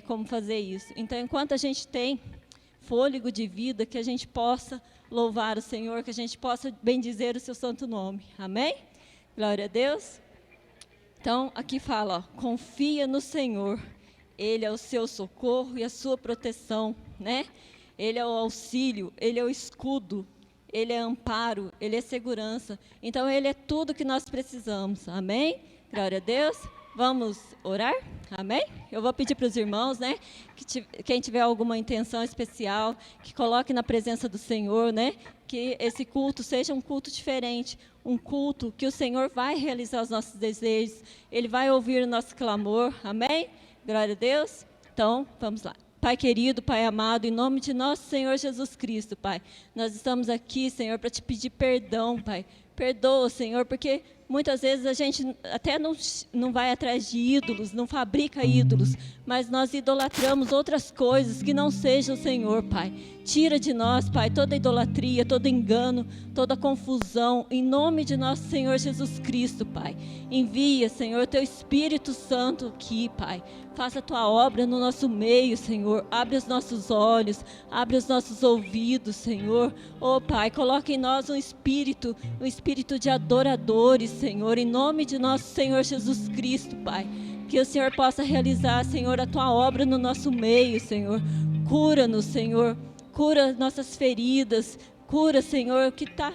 como fazer isso. Então, enquanto a gente tem fôlego de vida, que a gente possa louvar o Senhor, que a gente possa bendizer o seu santo nome. Amém? Glória a Deus. Então, aqui fala, ó, confia no Senhor. Ele é o seu socorro e a sua proteção, né? Ele é o auxílio, ele é o escudo, ele é amparo, ele é segurança. Então, ele é tudo que nós precisamos. Amém? Glória a Deus. Vamos orar? Amém? Eu vou pedir para os irmãos, né? Quem tiver alguma intenção especial, que coloque na presença do Senhor, né? Que esse culto seja um culto diferente, um culto que o Senhor vai realizar os nossos desejos, Ele vai ouvir o nosso clamor. Amém? Glória a Deus. Então, vamos lá. Pai querido, Pai amado, em nome de nosso Senhor Jesus Cristo, Pai, nós estamos aqui, Senhor, para te pedir perdão, Pai. Perdoa, Senhor, porque muitas vezes a gente até não vai atrás de ídolos, não fabrica ídolos, mas nós idolatramos outras coisas que não sejam o Senhor, Pai. Tira de nós, Pai, toda idolatria, todo engano, toda confusão, em nome de nosso Senhor Jesus Cristo, Pai. Envia, Senhor, teu Espírito Santo aqui, Pai. Faça a tua obra no nosso meio, Senhor. Abre os nossos olhos, abre os nossos ouvidos, Senhor. Oh, Pai, coloque em nós um espírito de adoradores, Senhor, em nome de nosso Senhor Jesus Cristo, Pai. Que o Senhor possa realizar, Senhor, a tua obra no nosso meio, Senhor. Cura-nos, Senhor. Cura nossas feridas. Cura, Senhor, o que está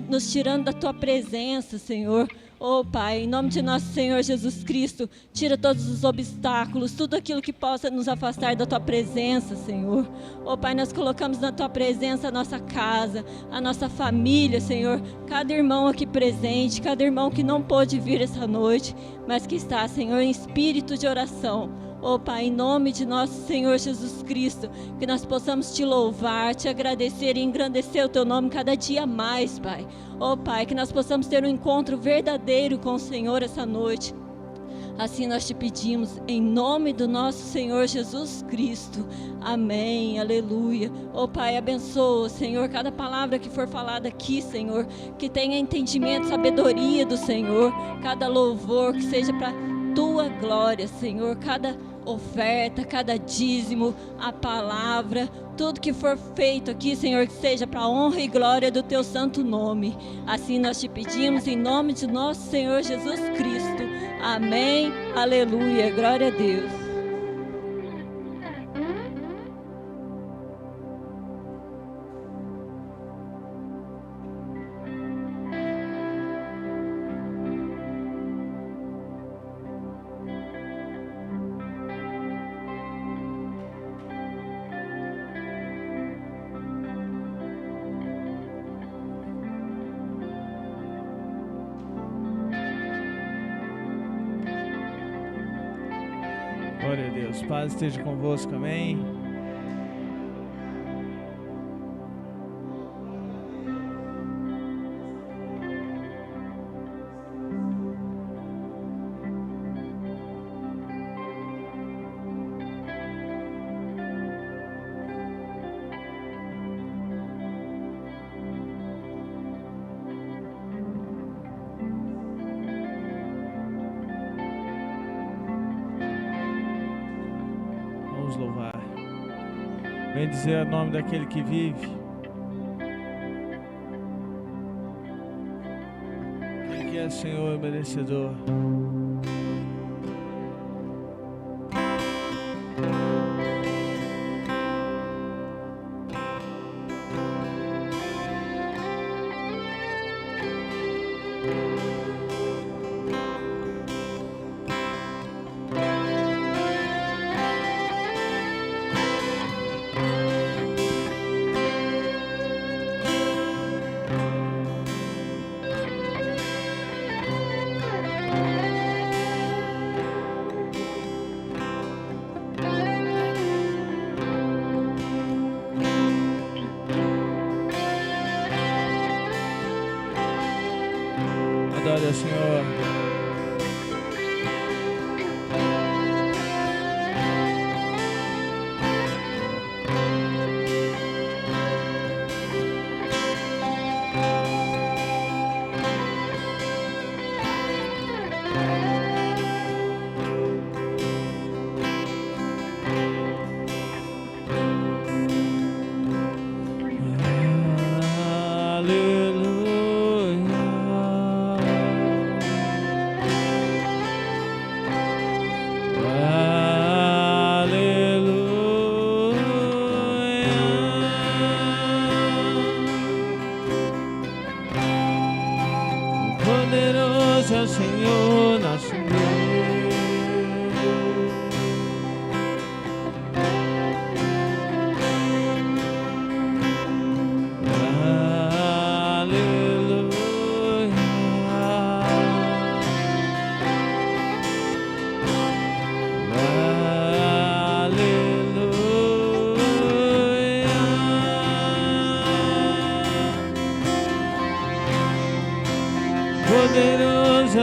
nos tirando da tua presença, Senhor. Oh, Pai, em nome de nosso Senhor Jesus Cristo, tira todos os obstáculos, tudo aquilo que possa nos afastar da Tua presença, Senhor. Oh, Pai, nós colocamos na Tua presença a nossa casa, a nossa família, Senhor. Cada irmão aqui presente, cada irmão que não pôde vir essa noite, mas que está, Senhor, em espírito de oração. Oh, Pai, em nome de nosso Senhor Jesus Cristo, que nós possamos Te louvar, Te agradecer e engrandecer o Teu nome cada dia mais, Pai. Oh, Pai, que nós possamos ter um encontro verdadeiro com o Senhor essa noite. Assim nós Te pedimos, em nome do nosso Senhor Jesus Cristo. Amém, aleluia. Oh, Pai, abençoa, Senhor, cada palavra que for falada aqui, Senhor, que tenha entendimento, sabedoria do Senhor, cada louvor que seja para Tua glória, Senhor, cada oferta, cada dízimo, a palavra, tudo que for feito aqui, Senhor, que seja para a honra e glória do Teu santo nome. Assim nós Te pedimos em nome de nosso Senhor Jesus Cristo. Amém, aleluia, glória a Deus. Glória a Deus. Paz esteja convosco, amém. Louvar. Vem dizer o nome daquele que vive. Ele que é Senhor e merecedor. Adore ao Senhor.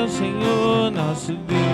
ao Senhor nosso Deus.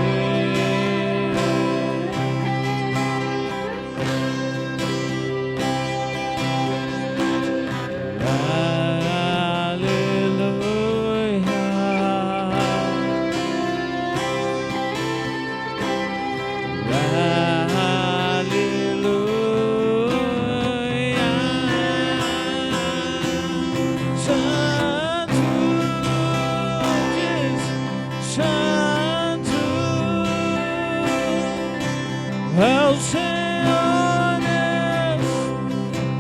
É o Senhor Deus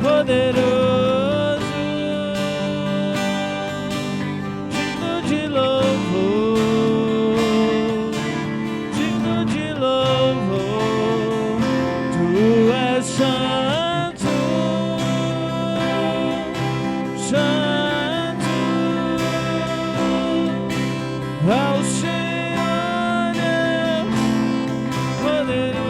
poderoso, digno de louvor, digno de louvor. Tu és santo, santo. É o Senhor Deus poderoso.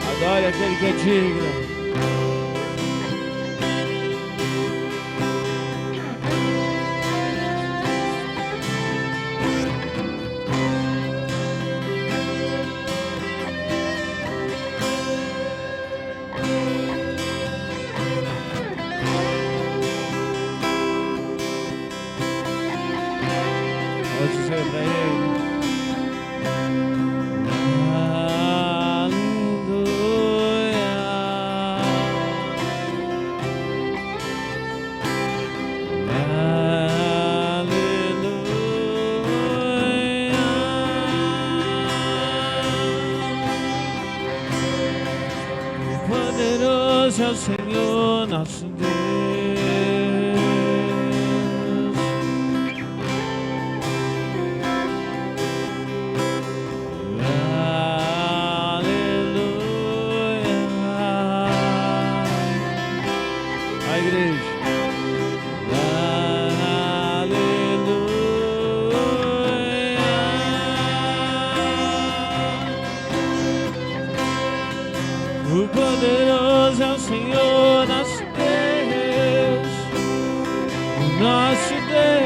Adore aquele que é digno. Vou dizer para ele. Poderoso é o Senhor nosso Deus. Aleluia. A igreja. O poderoso é o Senhor nosso Deus, o nosso Deus.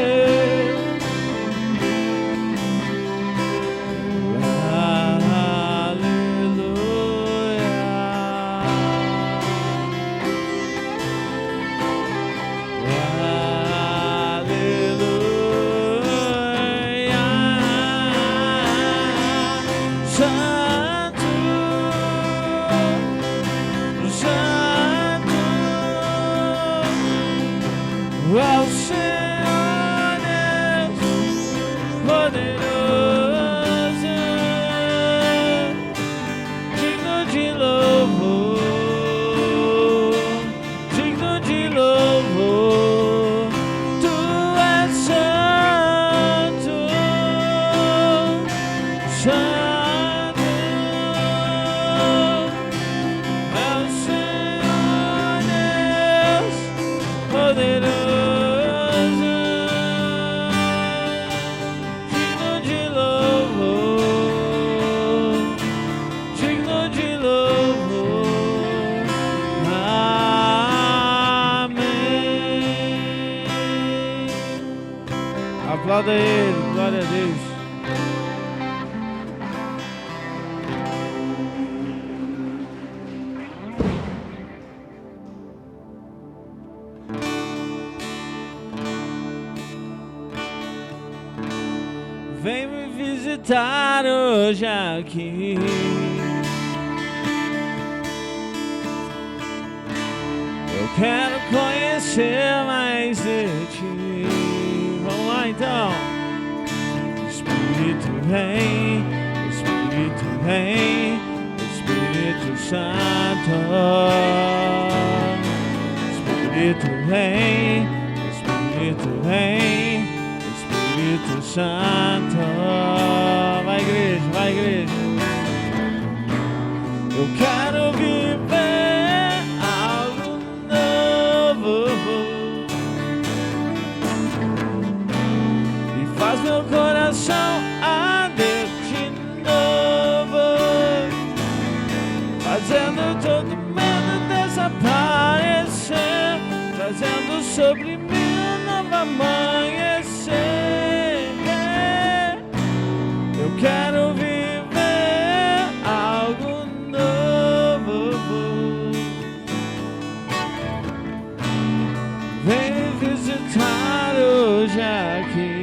É o Senhor Deus poderoso, digno de louvor, digno de louvor. Tu és santo, santo. É o Senhor Deus poderoso. Aplauda ele, glória a Deus. Vem me visitar hoje aqui. Eu quero conhecer mais de ti. Vamos lá então. Espírito vem, Espírito vem, Espírito Santo. Espírito vem, Espírito vem, Espírito Santo. Vai igreja, vai igreja. Eu quero viver faz meu coração arder de novo, fazendo todo medo desaparecer, trazendo sobre mim um novo amanhecer. Eu quero viver algo novo. Vem me visitar hoje aqui.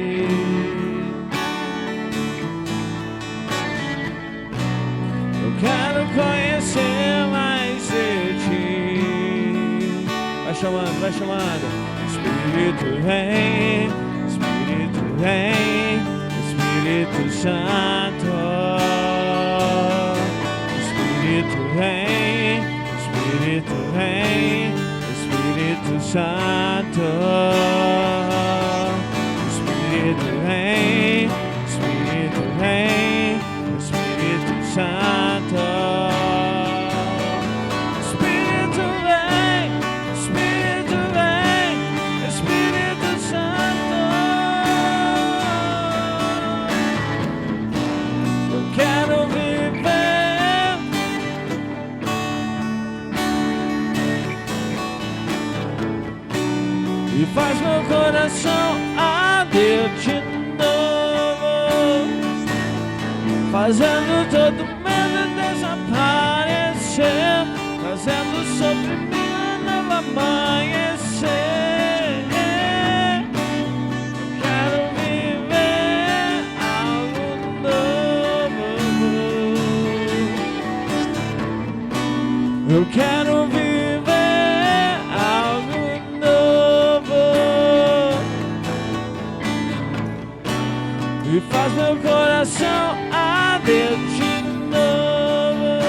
Eu quero conhecer mais de ti. Vai chamando, vai chamando. Espírito vem, Espírito vem, Espírito Santo. Espírito vem, Espírito vem, Espírito Santo. Espírito vem, Espírito vem, Espírito Santo. Espírito vem, Espírito vem, Espírito Santo. Eu quero viver e faz meu coração arder de novo, fazendo todo medo desaparecer, trazendo sobre mim um novo amanhecer. Eu quero viver algo novo. Eu quero viver algo novo e faz meu coração arder de novo,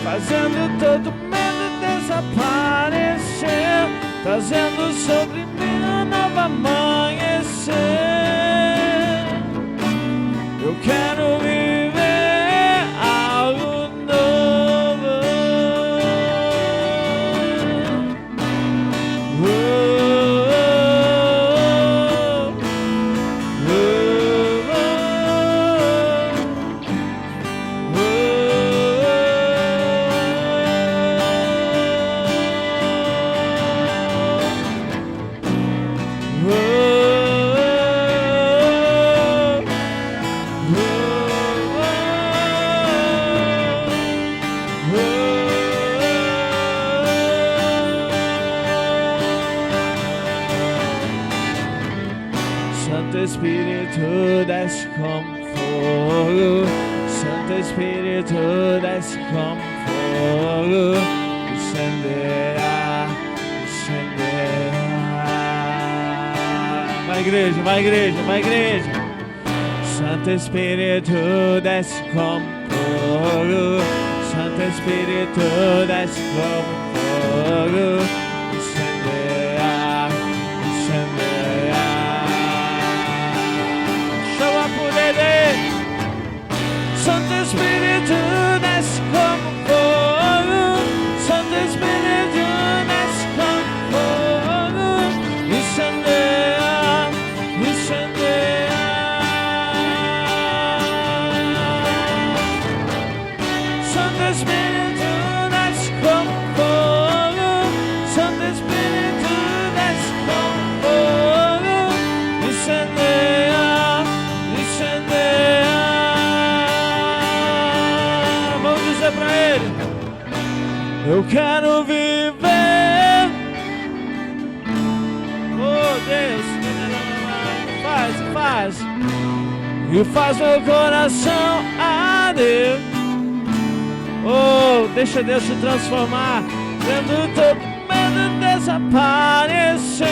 fazendo todo medo desaparecer, trazendo sobre mim um novo amanhecer. Eu quero viver algo novo. Santo Espírito desce como fogo, Santo Espírito desce como fogo, incendeia, incendeia. Vai igreja, vai igreja, vai igreja. Santo Espírito desce como fogo, Santo Espírito desce como fogo, incendeia, incendeia. Chama por ele. Santo Espírito desce como fogo, Santo Espírito desce como fogo, incendeia, incendeia. Santo Espírito desce como fogo, Santo Espírito desce como fogo, incendeia, incendeia. Vamos dizer pra ele: eu quero viver. Oh Deus, faz, faz. E faz meu coração arder. Oh, deixa Deus te transformar, vendo todo medo desaparecer.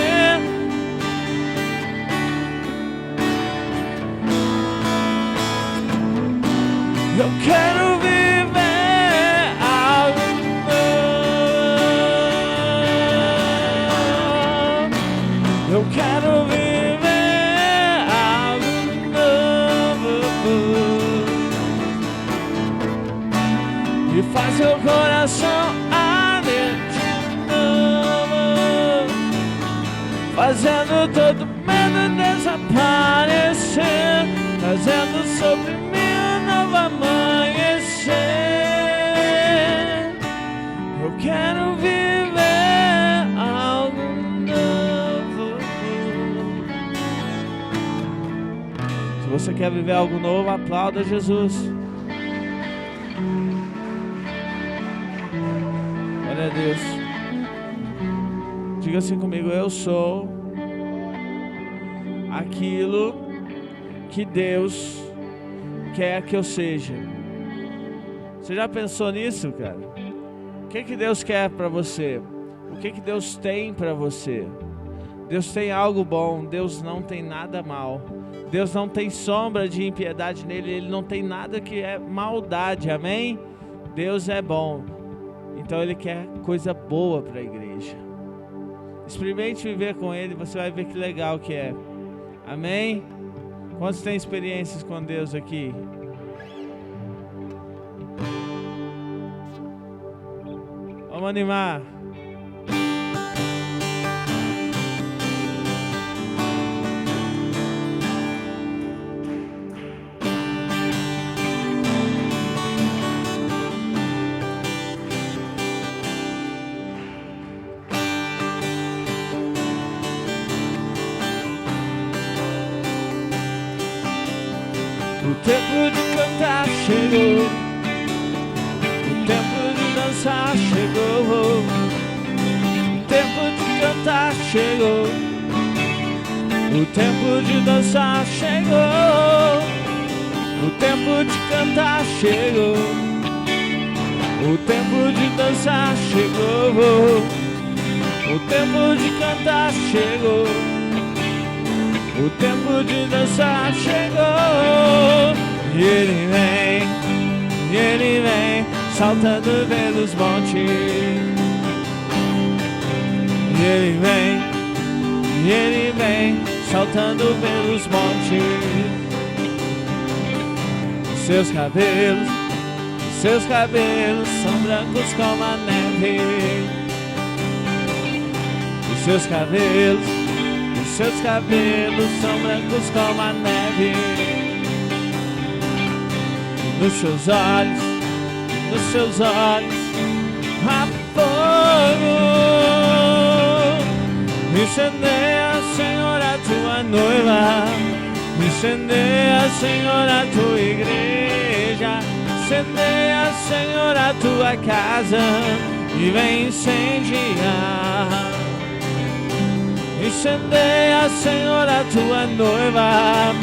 Eu quero viver algo novo. Eu quero viver algo novo. E faz meu coração arder de novo, fazendo todo medo desaparecer, trazendo sobre mim um novo amanhecer. Eu quero viver algo novo. Se você quer viver algo novo, aplauda Jesus. Glória a Deus. Diga assim comigo: eu sou aquilo que Deus quer que eu seja. Você já pensou nisso, cara? O que Deus quer para você? O que Deus tem para você? Deus tem algo bom, Deus não tem nada mal. Deus não tem sombra de impiedade nele, Ele não tem nada que é maldade, amém? Deus é bom, então Ele quer coisa boa para a igreja. Experimente viver com Ele, você vai ver que legal que é, amém? Quantos têm experiências com Deus aqui? Vamos animar. O tempo de cantar chegou, o tempo de dançar chegou, o tempo de cantar chegou, o tempo de dançar chegou, o tempo de cantar chegou, o tempo de dançar chegou, o tempo de cantar chegou. O tempo de dançar chegou. E Ele vem saltando pelos montes. E Ele vem saltando pelos montes. Seus cabelos são brancos como a neve. Seus cabelos são brancos como a neve. Nos seus olhos há fogo. Incendeia, Senhor, a tua noiva. Incendeia, Senhor, a tua igreja. Incendeia, Senhor, a tua casa. E vem incendiar. Incendeia, Senhor, a tua noiva.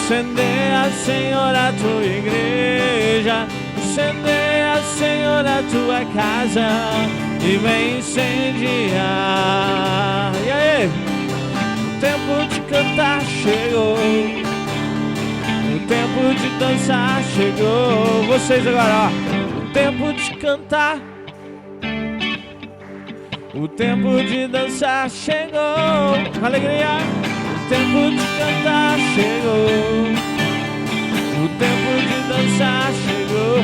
Incendeia, Senhor, a tua igreja. Incendeia, Senhor, a tua casa. E vem incendiar. E aí? O tempo de cantar chegou. O tempo de dançar chegou. Vocês agora, ó. O tempo de cantar. O tempo de dançar chegou. Alegria. O tempo de cantar chegou. O tempo de dançar chegou.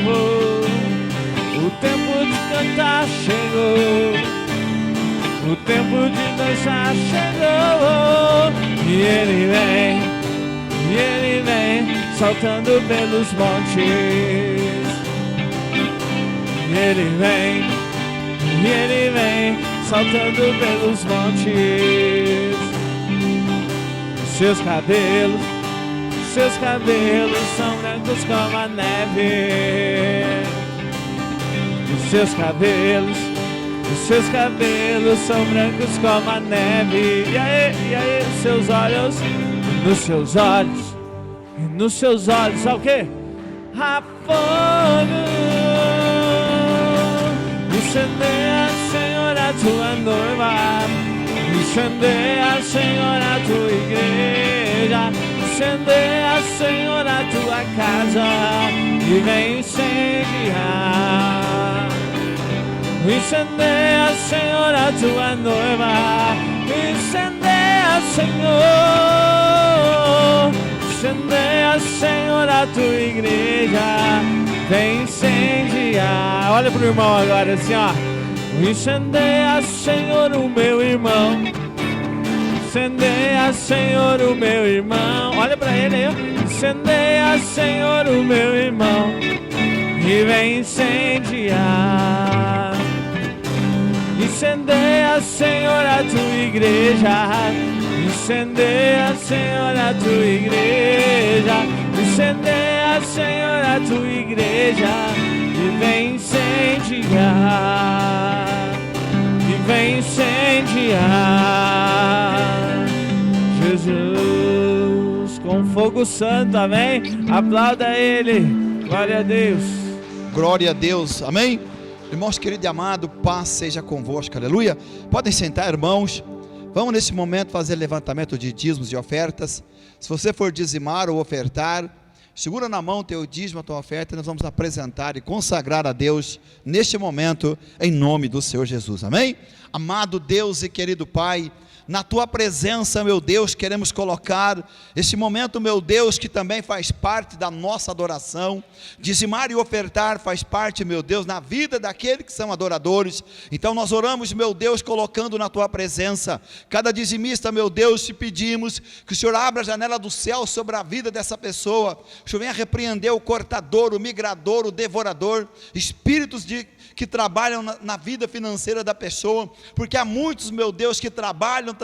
O tempo de cantar chegou. O tempo de dançar chegou. E Ele vem saltando pelos montes. E Ele vem saltando pelos montes. Seus cabelos são brancos como a neve. Seus cabelos são brancos como a neve. E aí, seus olhos, nos seus olhos, sabe o quê? Há fogo. Incendeia, Senhor, a tua noiva. Incendeia, Senhor, a tua igreja. Incendeia, Senhor, a tua casa. E vem incendiar. Incendeia, Senhor, a tua noiva. Incendeia, Senhor. Incendeia, Senhor, a tua igreja. Vem incendiar. Olha pro irmão agora assim, ó. Incendeia, Senhor, o meu irmão. Incendeia, Senhor, o meu irmão. Olha pra ele aí, ó. Incendeia, Senhor, o meu irmão, e vem incendiar. Incendeia, Senhor, a tua igreja. Incendeia, Senhor, a tua igreja. Incendeia, Senhor, a tua igreja, e vem incendiar. E vem incendiar. Jesus, com fogo santo, amém? Aplauda ele, glória a Deus. Glória a Deus, amém? Irmãos queridos e amados, paz seja convosco, aleluia. Podem sentar, irmãos. Vamos nesse momento fazer levantamento de dízimos e ofertas. Se você for dizimar ou ofertar, segura na mão teu dízimo, a tua oferta, e nós vamos apresentar e consagrar a Deus neste momento, em nome do Senhor Jesus, amém? Amado Deus e querido Pai, na tua presença, meu Deus, queremos colocar esse momento, meu Deus, que também faz parte da nossa adoração. Dizimar e ofertar faz parte, meu Deus, na vida daqueles que são adoradores. Então nós oramos, meu Deus, colocando na tua presença cada dizimista, meu Deus, te pedimos que o Senhor abra a janela do céu sobre a vida dessa pessoa. O Senhor venha repreender o cortador, o migrador, o devorador, espíritos que trabalham na vida financeira da pessoa, porque há muitos, meu Deus, que trabalham,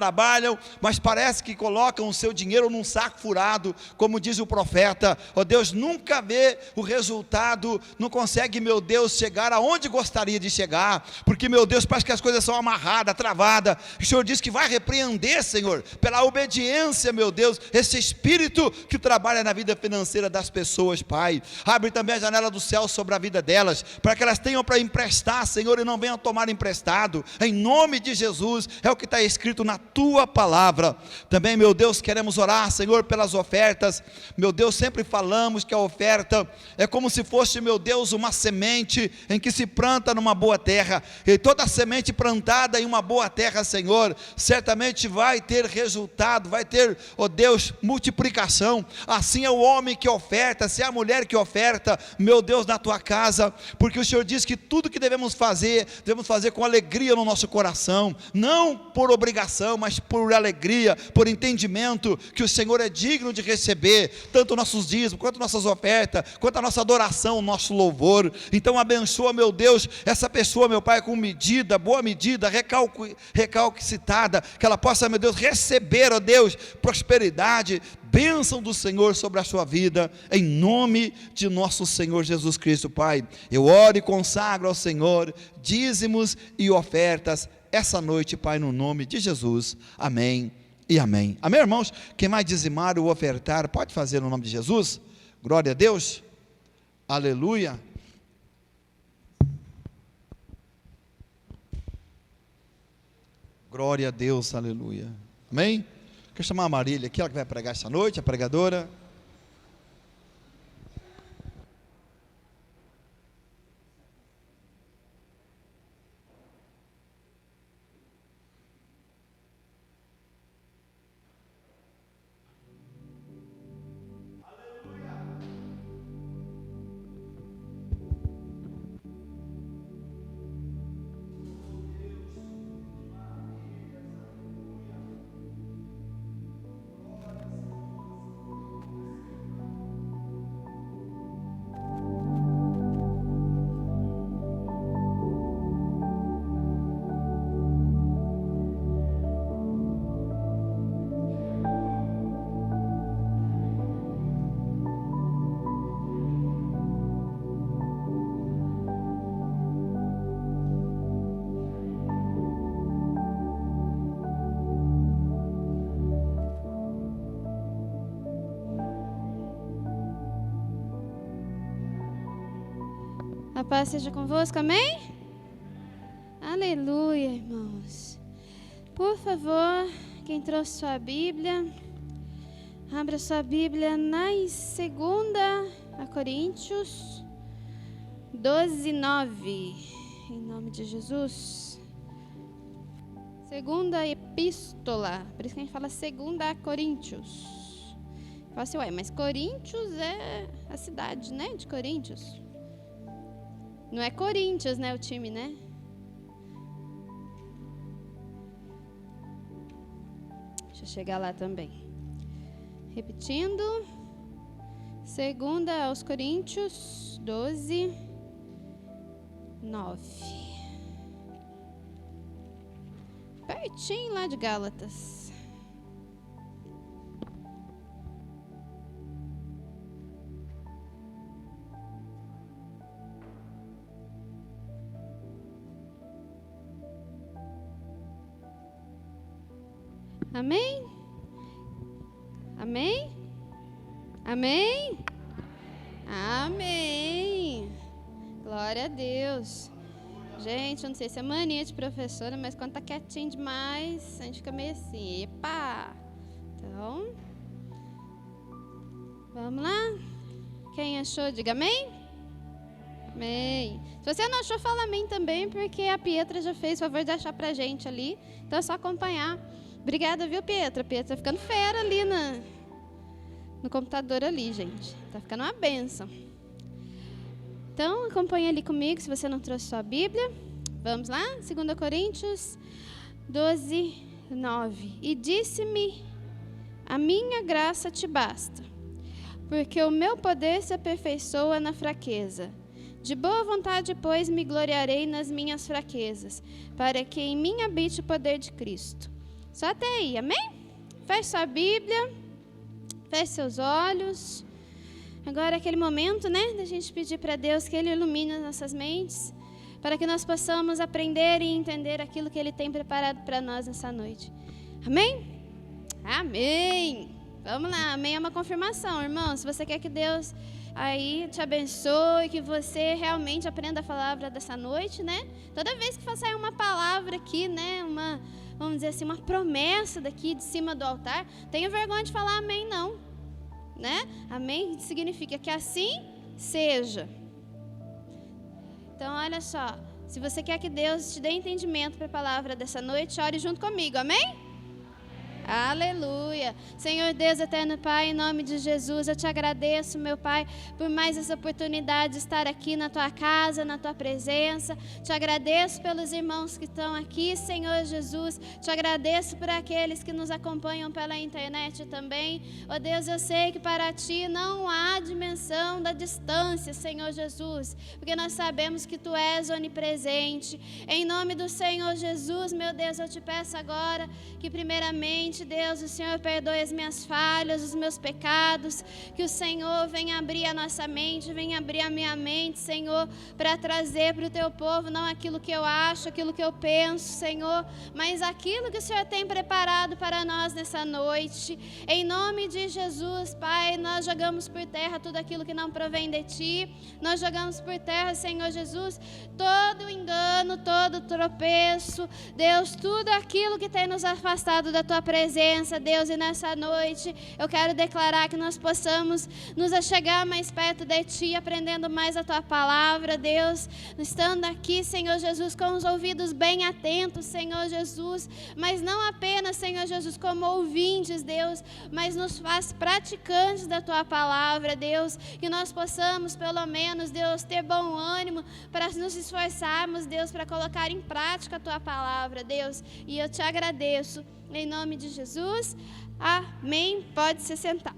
mas parece que colocam o seu dinheiro num saco furado, como diz o profeta. Ó Deus, nunca vê o resultado, não consegue, meu Deus, chegar aonde gostaria de chegar, porque, meu Deus, parece que as coisas são amarradas, travadas. O Senhor diz que vai repreender, Senhor, pela obediência, meu Deus, esse espírito que trabalha na vida financeira das pessoas, Pai. Abre também a janela do céu sobre a vida delas, para que elas tenham para emprestar, Senhor, e não venham tomar emprestado, em nome de Jesus. É o que está escrito na tua palavra. Também, meu Deus, queremos orar, Senhor, pelas ofertas. Meu Deus, sempre falamos que a oferta é como se fosse, meu Deus, uma semente em que se planta numa boa terra, e toda semente plantada em uma boa terra, Senhor, certamente vai ter resultado, vai ter, ó Deus, multiplicação. Assim é o homem que oferta, se é a mulher que oferta, meu Deus, na tua casa, porque o Senhor diz que tudo que devemos fazer com alegria no nosso coração, não por obrigação, mas por alegria, por entendimento que o Senhor é digno de receber tanto nossos dízimos, quanto nossas ofertas, quanto a nossa adoração, o nosso louvor. Então abençoa, meu Deus, essa pessoa, meu Pai, com medida, boa medida, recalcitada, que ela possa, meu Deus, receber, ó Deus, prosperidade, bênção do Senhor sobre a sua vida, em nome de nosso Senhor Jesus Cristo, Pai. Eu oro e consagro ao Senhor dízimos e ofertas essa noite, Pai, no nome de Jesus, amém e amém. Amém, irmãos? Quem mais dizimar ou ofertar, pode fazer no nome de Jesus. Glória a Deus, aleluia. Glória a Deus, aleluia, amém? Quero chamar a Marília aqui, ela que vai pregar esta noite, a pregadora. A paz seja convosco, amém? Aleluia, irmãos. Por favor, quem trouxe sua Bíblia, abra sua Bíblia nas 2 Coríntios 12:9, em nome de Jesus. Segunda epístola, por isso que a gente fala 2 Coríntios. Fala assim, ué, mas Coríntios é a cidade, né, de Coríntios. Não é Corinthians, né, o time, né? Deixa Deixa eu chegar lá também. Repetindo. 2 aos Coríntios 12, 9. Pertinho lá de Gálatas. Amém? Amém? Amém? Amém. Glória a Deus. Gente, eu não sei se é mania de professora, mas quando tá quietinho demais, a gente fica meio assim, epa! Então, vamos lá? Quem achou, diga amém? Amém. Se você não achou, fala amém também, porque a Pietra já fez o favor de achar pra gente ali. Então é só acompanhar. Obrigada, viu, Pietra? Pietra tá ficando fera ali no computador ali, gente. Tá ficando uma bênção. Então, acompanha ali comigo, se você não trouxe sua Bíblia. Vamos lá? 2 Coríntios 12, 9. E disse-me, a minha graça te basta, porque o meu poder se aperfeiçoa na fraqueza. De boa vontade, pois, me gloriarei nas minhas fraquezas, para que em mim habite o poder de Cristo. Só até aí, amém? Feche sua Bíblia, feche seus olhos. Agora é aquele momento, né, da gente pedir para Deus que Ele ilumine as nossas mentes, para que nós possamos aprender e entender aquilo que Ele tem preparado para nós nessa noite. Amém? Amém! Vamos lá, amém é uma confirmação, irmão. Se você quer que Deus aí te abençoe, que você realmente aprenda a palavra dessa noite, né? Toda vez que for sair uma palavra aqui, né, vamos dizer assim, uma promessa daqui de cima do altar, tenha vergonha de falar amém, não. Né? Amém significa que assim seja. Então, olha só. Se você quer que Deus te dê entendimento para a palavra dessa noite, ore junto comigo. Amém? Aleluia. Senhor Deus, eterno Pai, em nome de Jesus, eu te agradeço, meu Pai, por mais essa oportunidade de estar aqui na tua casa, na tua presença. Te agradeço pelos irmãos que estão aqui, Senhor Jesus. Te agradeço por aqueles que nos acompanham pela internet também. Oh Deus, eu sei que para ti não há dimensão da distância, Senhor Jesus, porque nós sabemos que tu és onipresente. Em nome do Senhor Jesus, meu Deus, eu te peço agora que primeiramente, Deus, o Senhor perdoe as minhas falhas, os meus pecados, que o Senhor venha abrir a nossa mente, venha abrir a minha mente, Senhor, para trazer para o teu povo não aquilo que eu acho, aquilo que eu penso, Senhor, mas aquilo que o Senhor tem preparado para nós nessa noite. Em nome de Jesus, Pai, nós jogamos por terra tudo aquilo que não provém de ti, nós jogamos por terra, Senhor Jesus, todo engano, todo tropeço, Deus, tudo aquilo que tem nos afastado da tua presença, Deus, e nessa noite eu quero declarar que nós possamos nos achegar mais perto de ti, aprendendo mais a tua palavra, Deus, estando aqui, Senhor Jesus, com os ouvidos bem atentos, Senhor Jesus, mas não apenas, Senhor Jesus, como ouvintes, Deus, mas nos faz praticantes da tua palavra, Deus, que nós possamos, pelo menos, Deus, ter bom ânimo para nos esforçarmos, Deus, para colocar em prática a tua palavra, Deus, e eu te agradeço. Em nome de Jesus, amém. Pode se sentar.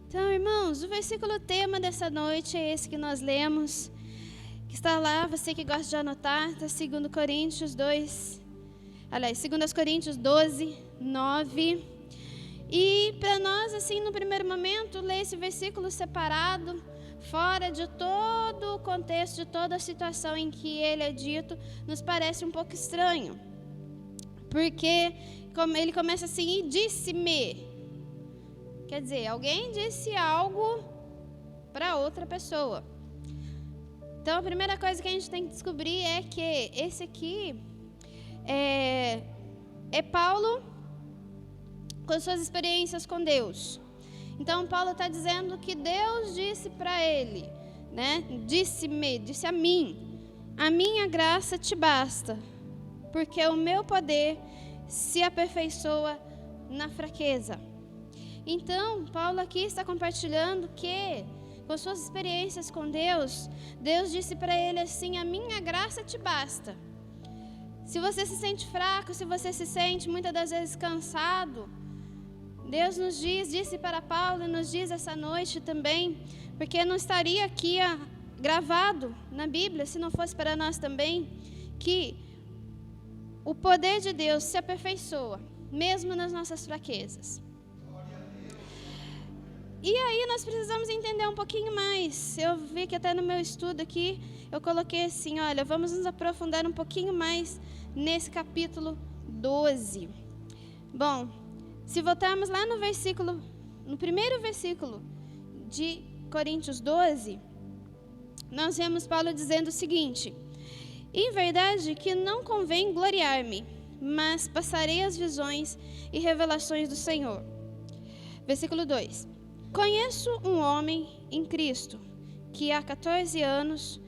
Então, irmãos, o versículo tema dessa noite é esse que nós lemos, que está lá, você que gosta de anotar, está 2 Coríntios 2 Coríntios 12, 9. E para nós, assim, no primeiro momento, ler esse versículo separado, fora de todo o contexto, de toda a situação em que ele é dito, nos parece um pouco estranho. Porque ele começa assim, e disse-me. Quer dizer, alguém disse algo para outra pessoa. Então, a primeira coisa que a gente tem que descobrir é que esse aqui é Paulo com suas experiências com Deus. Então, Paulo está dizendo que Deus disse para ele, né? Disse a mim, a minha graça te basta, porque o meu poder se aperfeiçoa na fraqueza. Então, Paulo aqui está compartilhando que com suas experiências com Deus, Deus disse para ele assim: a minha graça te basta. Se você se sente fraco, se você se sente muitas das vezes cansado, Deus nos disse para Paulo e nos diz essa noite também, porque não estaria aqui gravado na Bíblia se não fosse para nós também, que o poder de Deus se aperfeiçoa, mesmo nas nossas fraquezas. E aí nós precisamos entender um pouquinho mais. Eu vi que até no meu estudo aqui, eu coloquei assim, olha, vamos nos aprofundar um pouquinho mais nesse capítulo 12. Bom, se voltarmos lá no primeiro versículo de Coríntios 12, nós vemos Paulo dizendo o seguinte: em verdade que não convém gloriar-me, mas passarei as visões e revelações do Senhor. Versículo 2: conheço um homem em Cristo, que há 14 anos,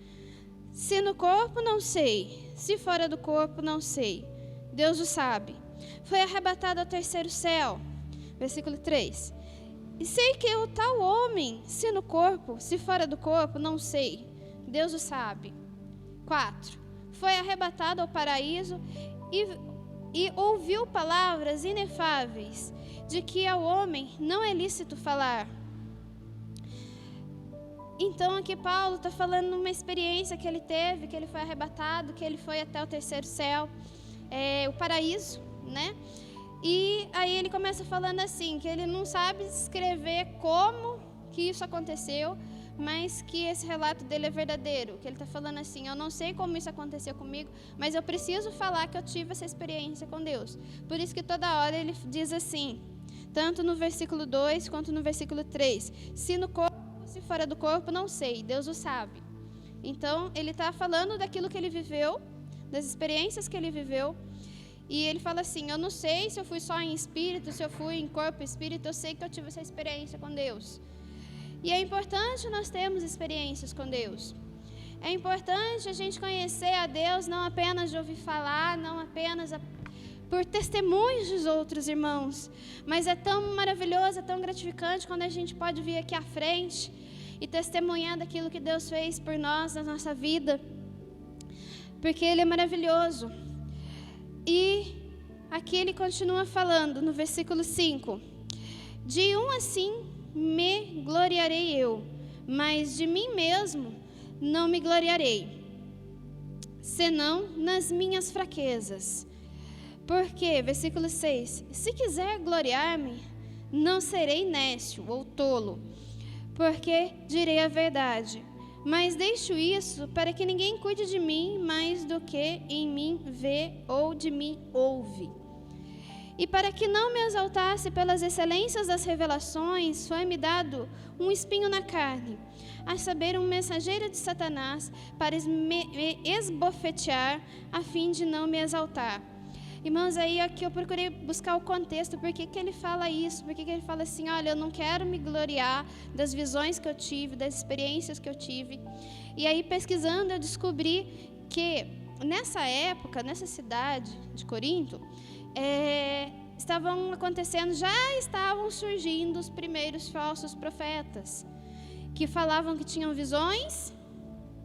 se no corpo não sei, se fora do corpo não sei, Deus o sabe, foi arrebatado ao terceiro céu. Versículo 3: e sei que o tal homem, se no corpo, se fora do corpo, não sei, Deus o sabe. 4: foi arrebatado ao paraíso e ouviu palavras inefáveis, de que ao homem não é lícito falar. Então aqui Paulo está falando de uma experiência que ele teve, que ele foi arrebatado, que ele foi até o terceiro céu, o paraíso, né? E aí ele começa falando assim, que ele não sabe escrever como que isso aconteceu, mas que esse relato dele é verdadeiro, que ele está falando assim, eu não sei como isso aconteceu comigo, mas eu preciso falar que eu tive essa experiência com Deus. Por isso que toda hora ele diz assim, tanto no versículo 2 quanto no versículo 3, se no corpo, se fora do corpo, não sei, Deus o sabe. Então ele está falando daquilo que ele viveu, das experiências que ele viveu, e ele fala assim, eu não sei se eu fui só em espírito, se eu fui em corpo e espírito, eu sei que eu tive essa experiência com Deus. E é importante nós termos experiências com Deus. É importante a gente conhecer a Deus não apenas de ouvir falar, não apenas por testemunhos dos outros irmãos, mas é tão maravilhoso, é tão gratificante quando a gente pode vir aqui à frente e testemunhar daquilo que Deus fez por nós na nossa vida, porque Ele é maravilhoso. E aqui ele continua falando no versículo 5, de um assim me gloriarei eu, mas de mim mesmo não me gloriarei, senão nas minhas fraquezas. Porque, versículo 6, se quiser gloriar-me, não serei nécio ou tolo, porque direi a verdade, mas deixo isso para que ninguém cuide de mim mais do que em mim vê ou de mim ouve. E para que não me exaltasse pelas excelências das revelações, foi-me dado um espinho na carne, a saber, um mensageiro de Satanás, para me esbofetear, a fim de não me exaltar. Irmãos, aí aqui eu procurei buscar o contexto, por que ele fala isso, por que ele fala assim, olha, eu não quero me gloriar das visões que eu tive, das experiências que eu tive. E aí pesquisando eu descobri que nessa época, nessa cidade de Corinto, já estavam surgindo os primeiros falsos profetas, que falavam que tinham visões,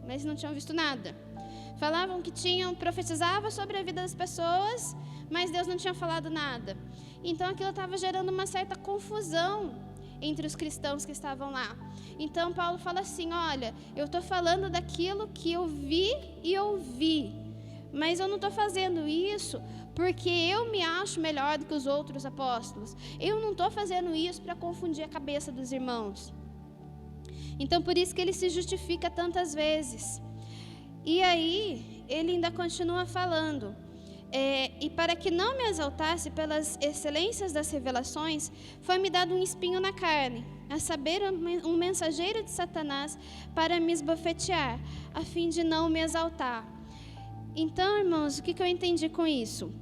mas não tinham visto nada. Falavam que profetizavam sobre a vida das pessoas, mas Deus não tinha falado nada. Então aquilo estava gerando uma certa confusão entre os cristãos que estavam lá. Então Paulo fala assim, olha, eu estou falando daquilo que eu vi e ouvi, mas eu não estou fazendo isso porque eu me acho melhor do que os outros apóstolos. Eu não estou fazendo isso para confundir a cabeça dos irmãos. Então por isso que ele se justifica tantas vezes. E aí, ele ainda continua falando, e para que não me exaltasse pelas excelências das revelações, foi-me dado um espinho na carne, a saber, um mensageiro de Satanás, para me esbofetear, a fim de não me exaltar. Então, irmãos, o que eu entendi com isso?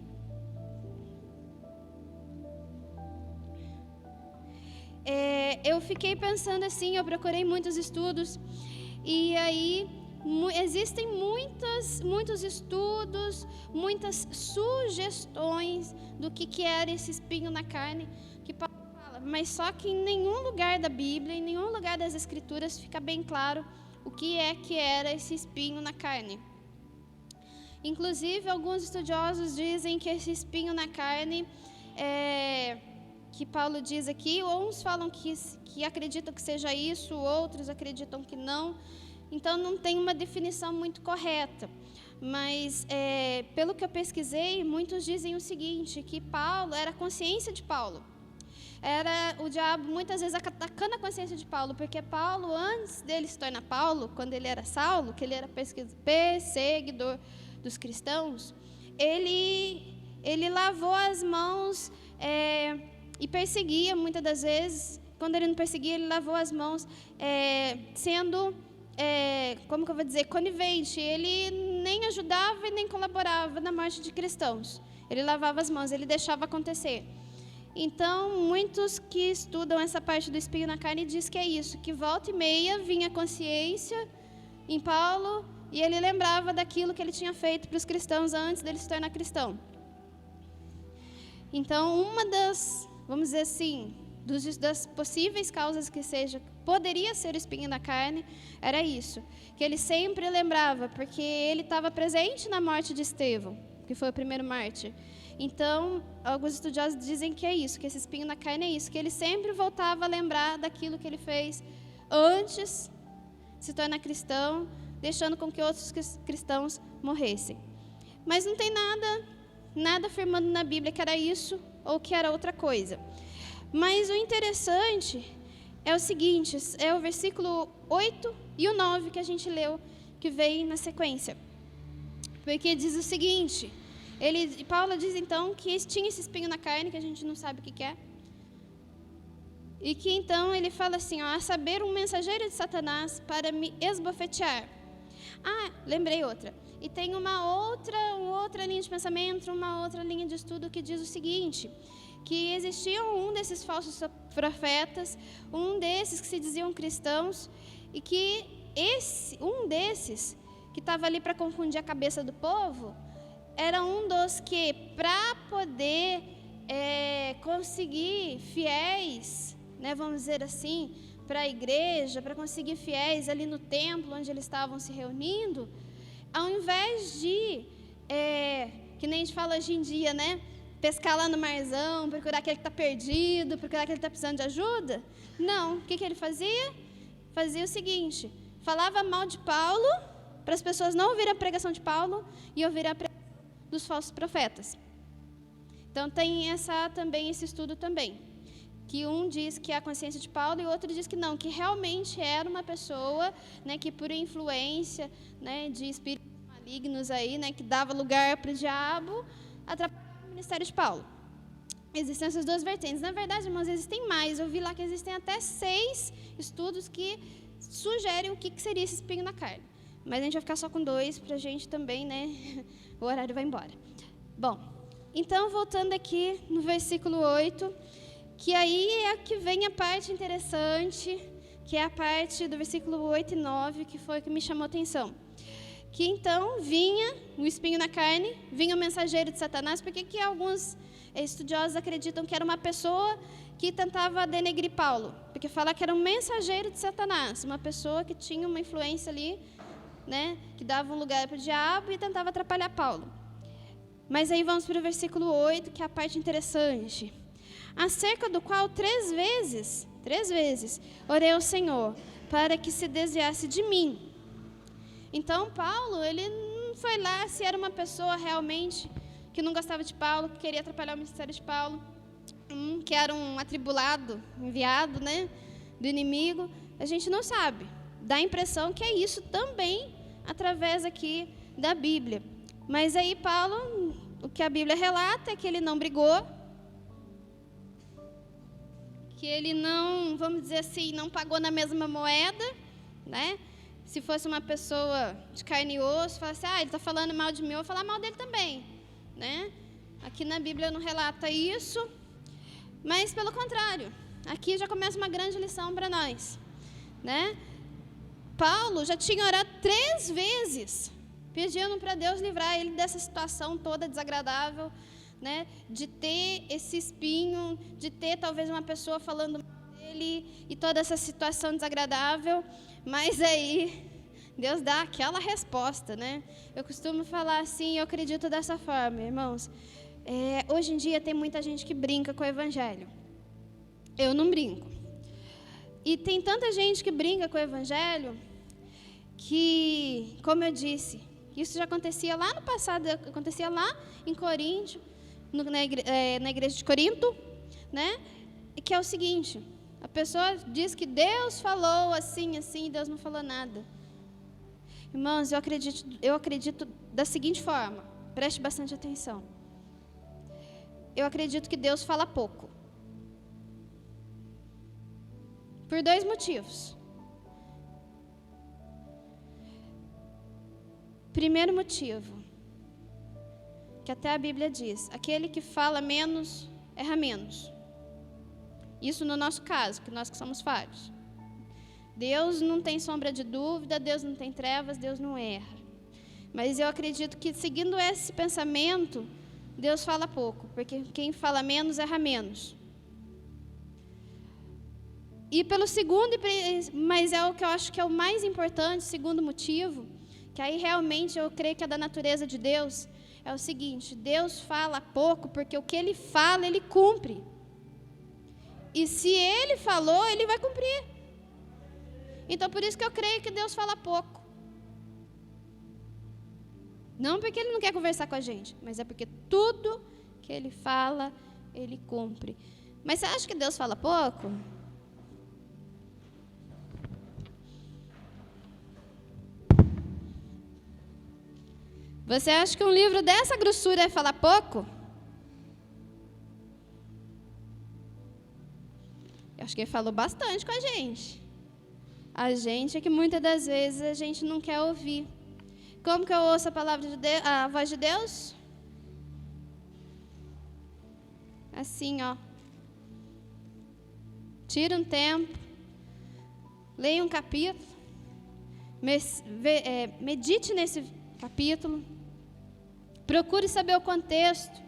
Eu fiquei pensando assim, eu procurei muitos estudos, e aí existem muitos estudos, muitas sugestões do que era esse espinho na carne, que Paulo fala, mas só que em nenhum lugar da Bíblia, em nenhum lugar das Escrituras fica bem claro o que era esse espinho na carne. Inclusive, alguns estudiosos dizem que esse espinho na carne, que Paulo diz aqui, uns falam que acreditam que seja isso, outros acreditam que não. Então, não tem uma definição muito correta. Mas, pelo que eu pesquisei, muitos dizem o seguinte, que Paulo, era a consciência de Paulo. Era o diabo, muitas vezes, atacando a consciência de Paulo, porque Paulo, antes dele se tornar Paulo, quando ele era Saulo, que ele era perseguidor dos cristãos, ele lavou as mãos e perseguia, muitas das vezes. Quando ele não perseguia, ele lavou as mãos, sendo... como que eu vou dizer, conivente. Ele nem ajudava e nem colaborava na morte de cristãos. Ele lavava as mãos, ele deixava acontecer. Então, muitos que estudam essa parte do espinho na carne diz que é isso, que volta e meia vinha a consciência em Paulo e ele lembrava daquilo que ele tinha feito para os cristãos antes dele se tornar cristão. Então, uma das, vamos dizer assim, das possíveis causas que poderia ser o espinho na carne, era isso, que ele sempre lembrava, porque ele estava presente na morte de Estevão, que foi o primeiro mártir. Então, alguns estudiosos dizem que é isso, que esse espinho na carne é isso, que ele sempre voltava a lembrar daquilo que ele fez antes de se tornar cristão, deixando com que outros cristãos morressem. Mas não tem nada afirmando na Bíblia que era isso ou que era outra coisa. Mas o interessante é o seguinte, é o versículo 8 e o 9 que a gente leu, que vem na sequência. Porque diz o seguinte, Paulo diz então que tinha esse espinho na carne, que a gente não sabe o que é. E que então ele fala assim, a saber, um mensageiro de Satanás para me esbofetear. Lembrei outra. E tem uma outra linha de pensamento, uma outra linha de estudo que diz o seguinte, que existia um desses falsos profetas, um desses que se diziam cristãos, e que um desses que estava ali para confundir a cabeça do povo, era um dos que, para poder conseguir fiéis, né, vamos dizer assim, para a igreja, para conseguir fiéis ali no templo onde eles estavam se reunindo, ao invés de, que nem a gente fala hoje em dia, né, pescar lá no marzão, procurar aquele que está perdido, procurar aquele que está precisando de ajuda. Não, o que ele fazia? Fazia o seguinte, falava mal de Paulo, para as pessoas não ouvirem a pregação de Paulo e ouvirem a pregação dos falsos profetas. Então tem também esse estudo também, que um diz que é a consciência de Paulo e o outro diz que não, que realmente era uma pessoa, né, que por influência, né, de espíritos malignos aí, né, que dava lugar para o diabo, atrapalhava o ministério de Paulo. Existem essas duas vertentes. Na verdade, irmãos, existem mais. Eu vi lá que existem até 6 estudos que sugerem o que seria esse espinho na carne. Mas a gente vai ficar só com 2 para a gente também, né? O horário vai embora. Bom, então voltando aqui no versículo 8, que aí é que vem a parte interessante, que é a parte do versículo 8 e 9, que foi o que me chamou a atenção. Que então vinha o espinho na carne, vinha o mensageiro de Satanás, porque que alguns estudiosos acreditam que era uma pessoa que tentava denegrir Paulo, porque fala que era um mensageiro de Satanás, uma pessoa que tinha uma influência ali, né, que dava um lugar para o diabo e tentava atrapalhar Paulo. Mas aí vamos para o versículo 8, que é a parte interessante, acerca do qual 3 vezes, orei ao Senhor, para que se desviasse de mim. Então, Paulo, ele não foi lá se era uma pessoa realmente que não gostava de Paulo, que queria atrapalhar o ministério de Paulo, que era um atribulado, enviado, né, do inimigo. A gente não sabe. Dá a impressão que é isso também, através aqui da Bíblia. Mas aí Paulo, o que a Bíblia relata é que ele não brigou, que ele não, vamos dizer assim, não pagou na mesma moeda, né? Se fosse uma pessoa de carne e osso, falasse, ele está falando mal de mim, eu vou falar mal dele também, né? Aqui na Bíblia não relata isso, mas pelo contrário, aqui já começa uma grande lição para nós, né? Paulo já tinha orado 3 vezes, pedindo para Deus livrar ele dessa situação toda desagradável, né, de ter esse espinho, de ter talvez uma pessoa falando mal dele e toda essa situação desagradável, mas aí Deus dá aquela resposta, né? Eu costumo falar assim, eu acredito dessa forma, irmãos. Hoje em dia tem muita gente que brinca com o evangelho. Eu não brinco. E tem tanta gente que brinca com o evangelho que, como eu disse, isso já acontecia lá no passado, acontecia lá em Corinto, na igreja de Corinto, né? E que é o seguinte, a pessoa diz que Deus falou assim, assim, e Deus não falou nada. Irmãos, eu acredito da seguinte forma, preste bastante atenção. Eu acredito que Deus fala pouco. Por 2 motivos. Primeiro motivo, que até a Bíblia diz, aquele que fala menos, erra menos. Isso no nosso caso, que nós que somos falhos. Deus não tem sombra de dúvida, Deus não tem trevas, Deus não erra. Mas eu acredito que, seguindo esse pensamento, Deus fala pouco, porque quem fala menos, erra menos. E pelo segundo, mas é o que eu acho que é o mais importante, segundo motivo, que aí realmente eu creio que é da natureza de Deus, é o seguinte, Deus fala pouco porque o que Ele fala, Ele cumpre. E se Ele falou, Ele vai cumprir. Então, por isso que eu creio que Deus fala pouco. Não porque Ele não quer conversar com a gente, mas é porque tudo que Ele fala, Ele cumpre. Mas você acha que Deus fala pouco? Você acha que um livro dessa grossura é falar pouco? Eu acho que Ele falou bastante com a gente. A gente é que muitas das vezes a gente não quer ouvir. Como que eu ouço a palavra de Deus, a voz de Deus? Assim, ó. Tira um tempo, leia um capítulo, medite nesse capítulo, procure saber o contexto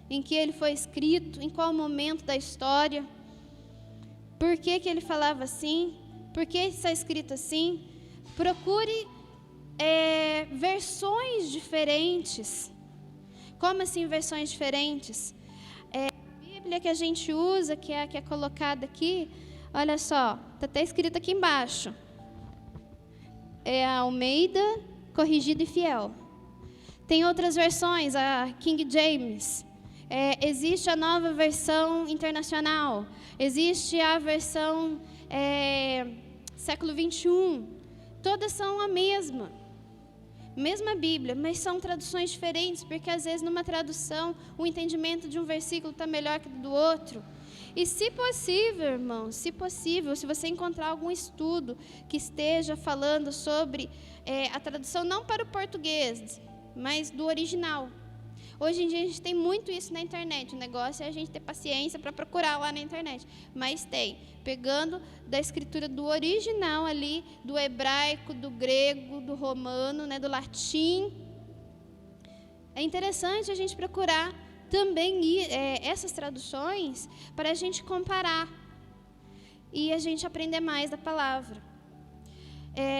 em que ele foi escrito, em qual momento da história, por que ele falava assim, por que está escrito assim. Procure versões diferentes. Como assim versões diferentes? A Bíblia que a gente usa, que é colocada aqui, olha só, está até escrito aqui embaixo. É a Almeida, Corrigida e Fiel. Tem outras versões, a King James. Existe a nova versão internacional. Existe a versão século 21. Todas são a mesma Bíblia, mas são traduções diferentes, porque às vezes numa tradução o entendimento de um versículo está melhor que do outro. E se possível, irmão, se você encontrar algum estudo que esteja falando sobre a tradução não para o português, mas do original. Hoje em dia a gente tem muito isso na internet, o negócio é a gente ter paciência para procurar lá na internet, mas tem, pegando da escritura do original ali, do hebraico, do grego, do romano, né, do latim. É interessante a gente procurar também essas traduções para a gente comparar e a gente aprender mais da palavra.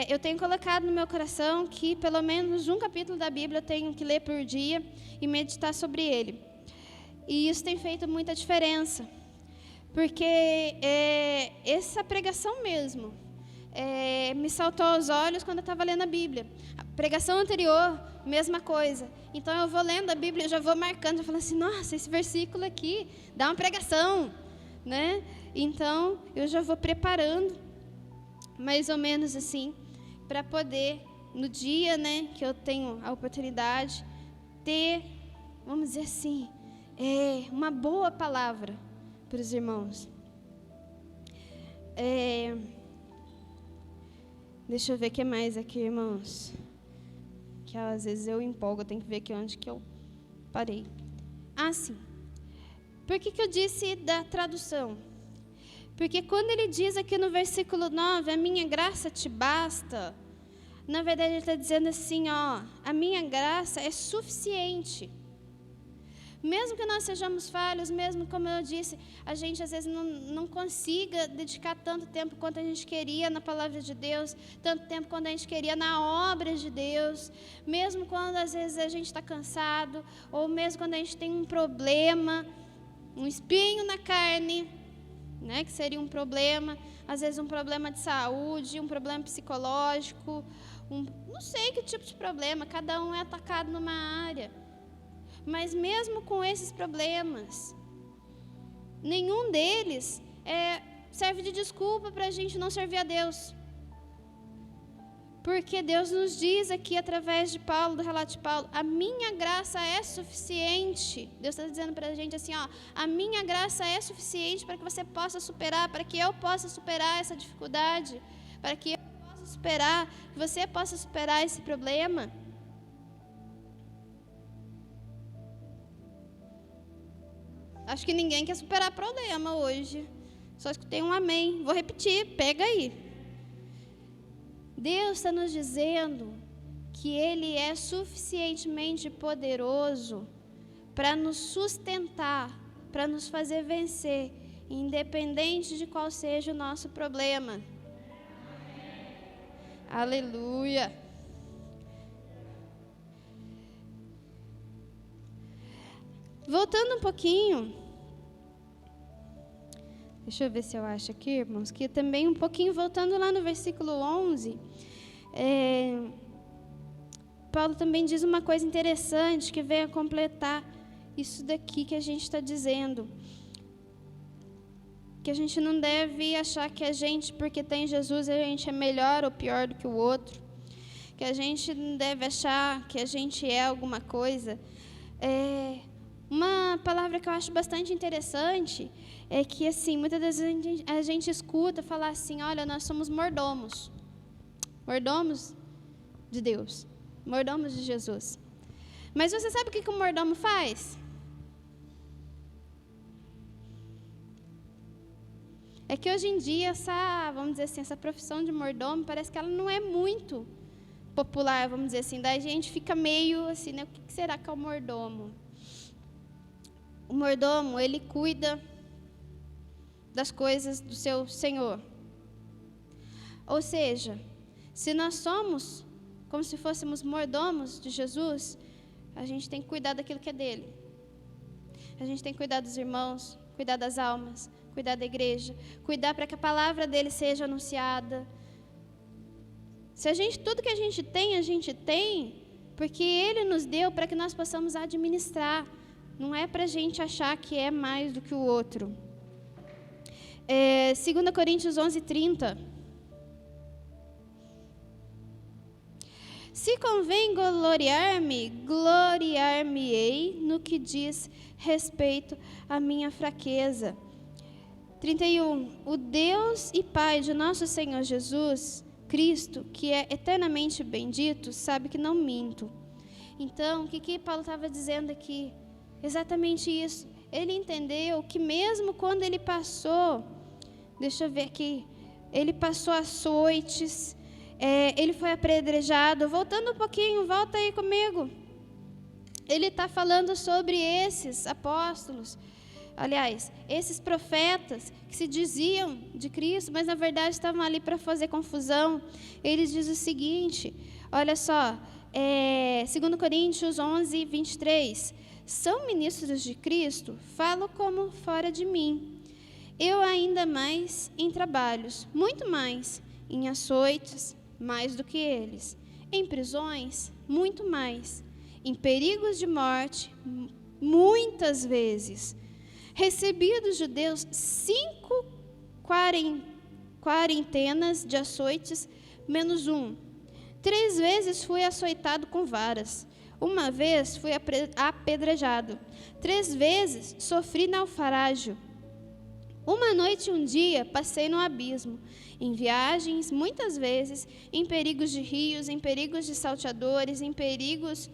Eu tenho colocado no meu coração que pelo menos um capítulo da Bíblia eu tenho que ler por dia e meditar sobre ele. E isso tem feito muita diferença, porque essa pregação mesmo me saltou aos olhos quando eu estava lendo a Bíblia. A pregação anterior, mesma coisa. Então eu vou lendo a Bíblia, eu já vou marcando, já falando assim, nossa, esse versículo aqui dá uma pregação, né? Então eu já vou preparando mais ou menos assim, para poder, no dia, né, que eu tenho a oportunidade, ter, vamos dizer assim, uma boa palavra para os irmãos. Deixa eu ver o que mais aqui, irmãos, que às vezes eu empolgo, eu tenho que ver aqui onde que eu parei. Sim. Por que eu disse da tradução? Porque quando ele diz aqui no versículo 9, a minha graça te basta, na verdade ele está dizendo assim, a minha graça é suficiente. Mesmo que nós sejamos falhos, mesmo como eu disse, a gente às vezes não consiga dedicar tanto tempo quanto a gente queria na palavra de Deus, tanto tempo quanto a gente queria na obra de Deus, mesmo quando às vezes a gente está cansado, ou mesmo quando a gente tem um problema, um espinho na carne, né, que seria um problema, às vezes um problema de saúde, um problema psicológico, não sei que tipo de problema, cada um é atacado numa área. Mas mesmo com esses problemas, nenhum deles serve de desculpa para a gente não servir a Deus. Porque Deus nos diz aqui através de Paulo, do relato de Paulo, a minha graça é suficiente. Deus está dizendo para a gente assim, ó, a minha graça é suficiente para que você possa superar, para que eu possa superar essa dificuldade, para que eu possa superar, que você possa superar esse problema. Acho que ninguém quer superar problema hoje. Só escutei um amém. Vou repetir, pega aí. Deus está nos dizendo que Ele é suficientemente poderoso para nos sustentar, para nos fazer vencer, independente de qual seja o nosso problema. Aleluia. Voltando um pouquinho, deixa eu ver se eu acho aqui, irmãos, que também um pouquinho, voltando lá no versículo 11, Paulo também diz uma coisa interessante que vem a completar isso daqui que a gente está dizendo, que a gente não deve achar que a gente, porque tem Jesus, a gente é melhor ou pior do que o outro, que a gente não deve achar que a gente é alguma coisa. Uma palavra que eu acho bastante interessante é que, assim, muitas vezes a gente escuta falar assim, olha, nós somos mordomos de Deus, mordomos de Jesus. Mas você sabe o que o mordomo faz? É que hoje em dia, vamos dizer assim, essa profissão de mordomo, parece que ela não é muito popular, vamos dizer assim, daí a gente fica meio assim, né, o que será que é o mordomo? O mordomo, ele cuida das coisas do seu senhor. Ou seja, se nós somos como se fôssemos mordomos de Jesus, a gente tem que cuidar daquilo que é dele. A gente tem que cuidar dos irmãos, cuidar das almas, cuidar da igreja, cuidar para que a palavra dele seja anunciada. Tudo que a gente tem porque ele nos deu para que nós possamos administrar. Não é para a gente achar que é mais do que o outro. 2 Coríntios 11:30. Se convém gloriar-me, gloriar-me-ei no que diz respeito à minha fraqueza. 31. O Deus e Pai de nosso Senhor Jesus Cristo, que é eternamente bendito, sabe que não minto. Então, o que Paulo estava dizendo aqui? Exatamente isso. Ele entendeu que mesmo quando ele passou, deixa eu ver aqui, ele passou açoites, ele foi apedrejado. Voltando um pouquinho, volta aí comigo. Ele está falando sobre esses apóstolos, aliás, esses profetas que se diziam de Cristo, mas na verdade estavam ali para fazer confusão. Ele diz o seguinte, olha só, 2 Coríntios 11:23. São ministros de Cristo? Falo como fora de mim. Eu ainda mais em trabalhos, muito mais, em açoites, mais do que eles, em prisões, muito mais, em perigos de morte, muitas vezes. Recebi dos judeus 5 quarentenas de açoites, menos 1. 3 vezes fui açoitado com varas. Uma vez fui apedrejado. 3 vezes sofri naufrágio. Uma noite e um dia passei no abismo. Em viagens, muitas vezes, em perigos de rios, em perigos de salteadores, em perigos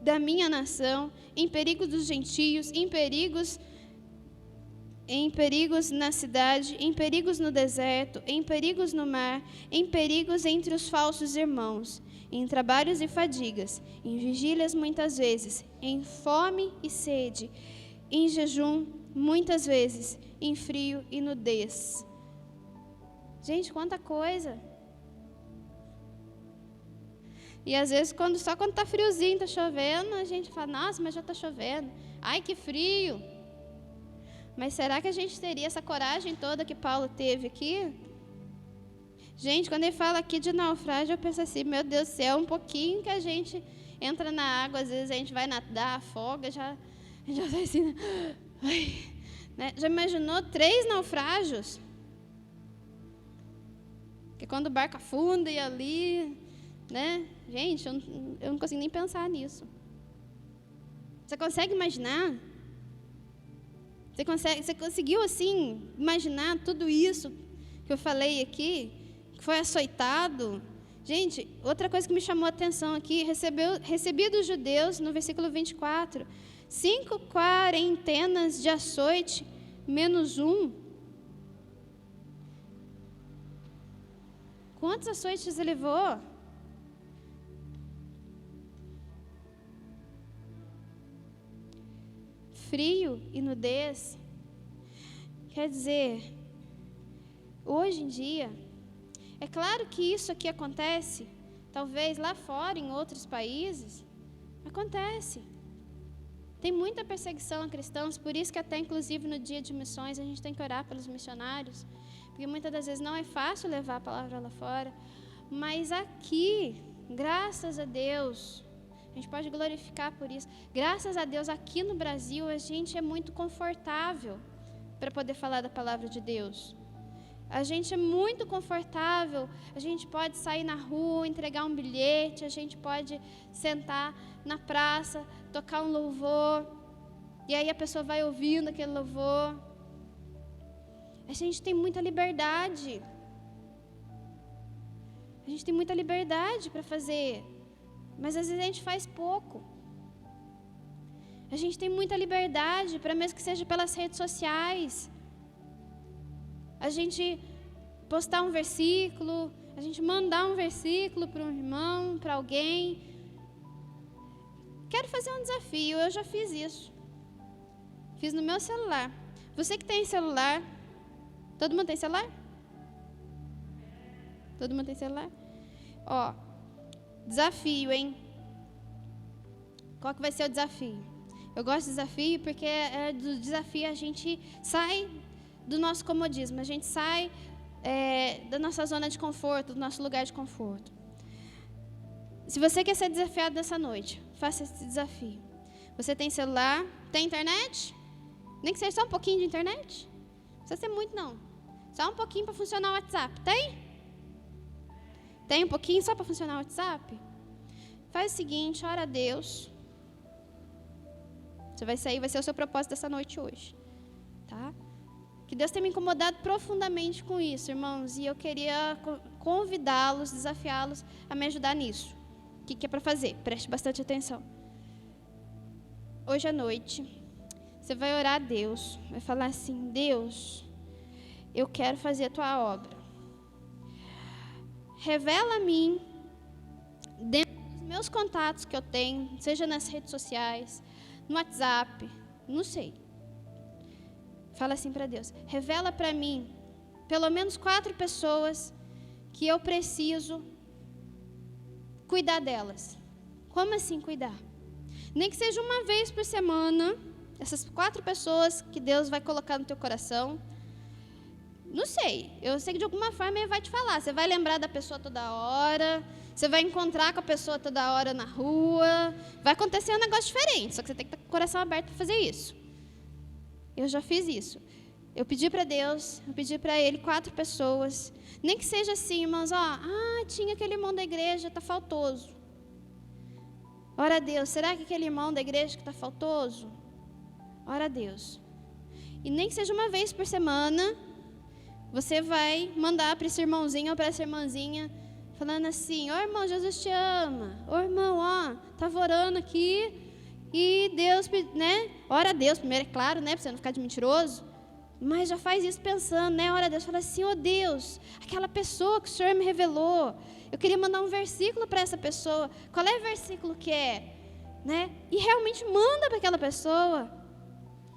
da minha nação, em perigos dos gentios, em perigos na cidade, em perigos no deserto, em perigos no mar, em perigos entre os falsos irmãos, em trabalhos e fadigas, em vigílias muitas vezes, em fome e sede, em jejum muitas vezes, em frio e nudez. Gente, quanta coisa! E às vezes, só quando está friozinho, está chovendo, a gente fala, nossa, mas já está chovendo. Ai, que frio! Mas será que a gente teria essa coragem toda que Paulo teve aqui? Gente, quando ele fala aqui de naufrágio, eu penso assim, meu Deus do céu, um pouquinho que a gente entra na água, às vezes a gente vai nadar, afoga, a gente já vai assim, ai, né? Já imaginou 3 naufrágios? Que quando o barco afunda e ali, né? Gente, eu não consigo nem pensar nisso. Você consegue imaginar? Você conseguiu, assim, imaginar tudo isso que eu falei aqui? Que foi açoitado? Gente, outra coisa que me chamou a atenção aqui, recebi dos judeus, no versículo 24, 5 quarentenas de açoite, menos 1. Quantos açoites ele levou? Frio e nudez. Quer dizer, hoje em dia, é claro que isso aqui acontece, talvez lá fora, em outros países, acontece. Tem muita perseguição a cristãos, por isso que até inclusive no dia de missões a gente tem que orar pelos missionários, porque muitas das vezes não é fácil levar a palavra lá fora, mas aqui, graças a Deus, a gente pode glorificar por isso, graças a Deus aqui no Brasil a gente é muito confortável para poder falar da palavra de Deus. A gente é muito confortável, a gente pode sair na rua, entregar um bilhete, a gente pode sentar na praça, tocar um louvor, e aí a pessoa vai ouvindo aquele louvor. A gente tem muita liberdade. A gente tem muita liberdade para fazer, mas às vezes a gente faz pouco. A gente tem muita liberdade, para mesmo que seja pelas redes sociais, a gente postar um versículo, a gente mandar um versículo para um irmão, para alguém. Quero fazer um desafio, eu já fiz isso. Fiz no meu celular. Você que tem celular, todo mundo tem celular? Todo mundo tem celular? Ó, desafio, hein? Qual que vai ser o desafio? Eu gosto de desafio porque do desafio a gente sai do nosso comodismo, a gente sai da nossa zona de conforto, do nosso lugar de conforto. Se você quer ser desafiado nessa noite, faça esse desafio. Você tem celular? Tem internet? Nem que seja só um pouquinho de internet? Não precisa ser muito, não. Só um pouquinho para funcionar o WhatsApp. Tem? Tem um pouquinho só para funcionar o WhatsApp? Faz o seguinte, ora a Deus. Você vai sair, vai ser o seu propósito dessa noite hoje. Tá? Que Deus tem me incomodado profundamente com isso, irmãos. E eu queria convidá-los, desafiá-los a me ajudar nisso. O que é para fazer? Preste bastante atenção. Hoje à noite, você vai orar a Deus. Vai falar assim, Deus, eu quero fazer a tua obra. Revela a mim, dentro dos meus contatos que eu tenho, seja nas redes sociais, no WhatsApp, não sei. Fala assim para Deus, revela para mim, pelo menos 4 pessoas que eu preciso cuidar delas. Como assim cuidar? Nem que seja uma vez por semana, essas 4 pessoas que Deus vai colocar no teu coração. Não sei, eu sei que de alguma forma Ele vai te falar. Você vai lembrar da pessoa toda hora, você vai encontrar com a pessoa toda hora na rua. Vai acontecer um negócio diferente, só que você tem que estar com o coração aberto para fazer isso. Eu já fiz isso. Eu pedi para Deus, eu pedi para Ele 4 pessoas. Nem que seja assim, irmãos, tinha aquele irmão da igreja, está faltoso. Ora a Deus, será que aquele irmão da igreja que está faltoso? Ora a Deus. E nem que seja uma vez por semana, você vai mandar para esse irmãozinho ou para essa irmãzinha, falando assim, irmão, Jesus te ama. Irmão, estava orando aqui e Deus, né? Ora a Deus primeiro, é claro, né? Para você não ficar de mentiroso. mas já faz isso pensando, né? Ora a Deus, fala assim, ô Deus, aquela pessoa que o Senhor me revelou, eu queria mandar um versículo para essa pessoa. Qual é o versículo que é? Né? E realmente manda para aquela pessoa.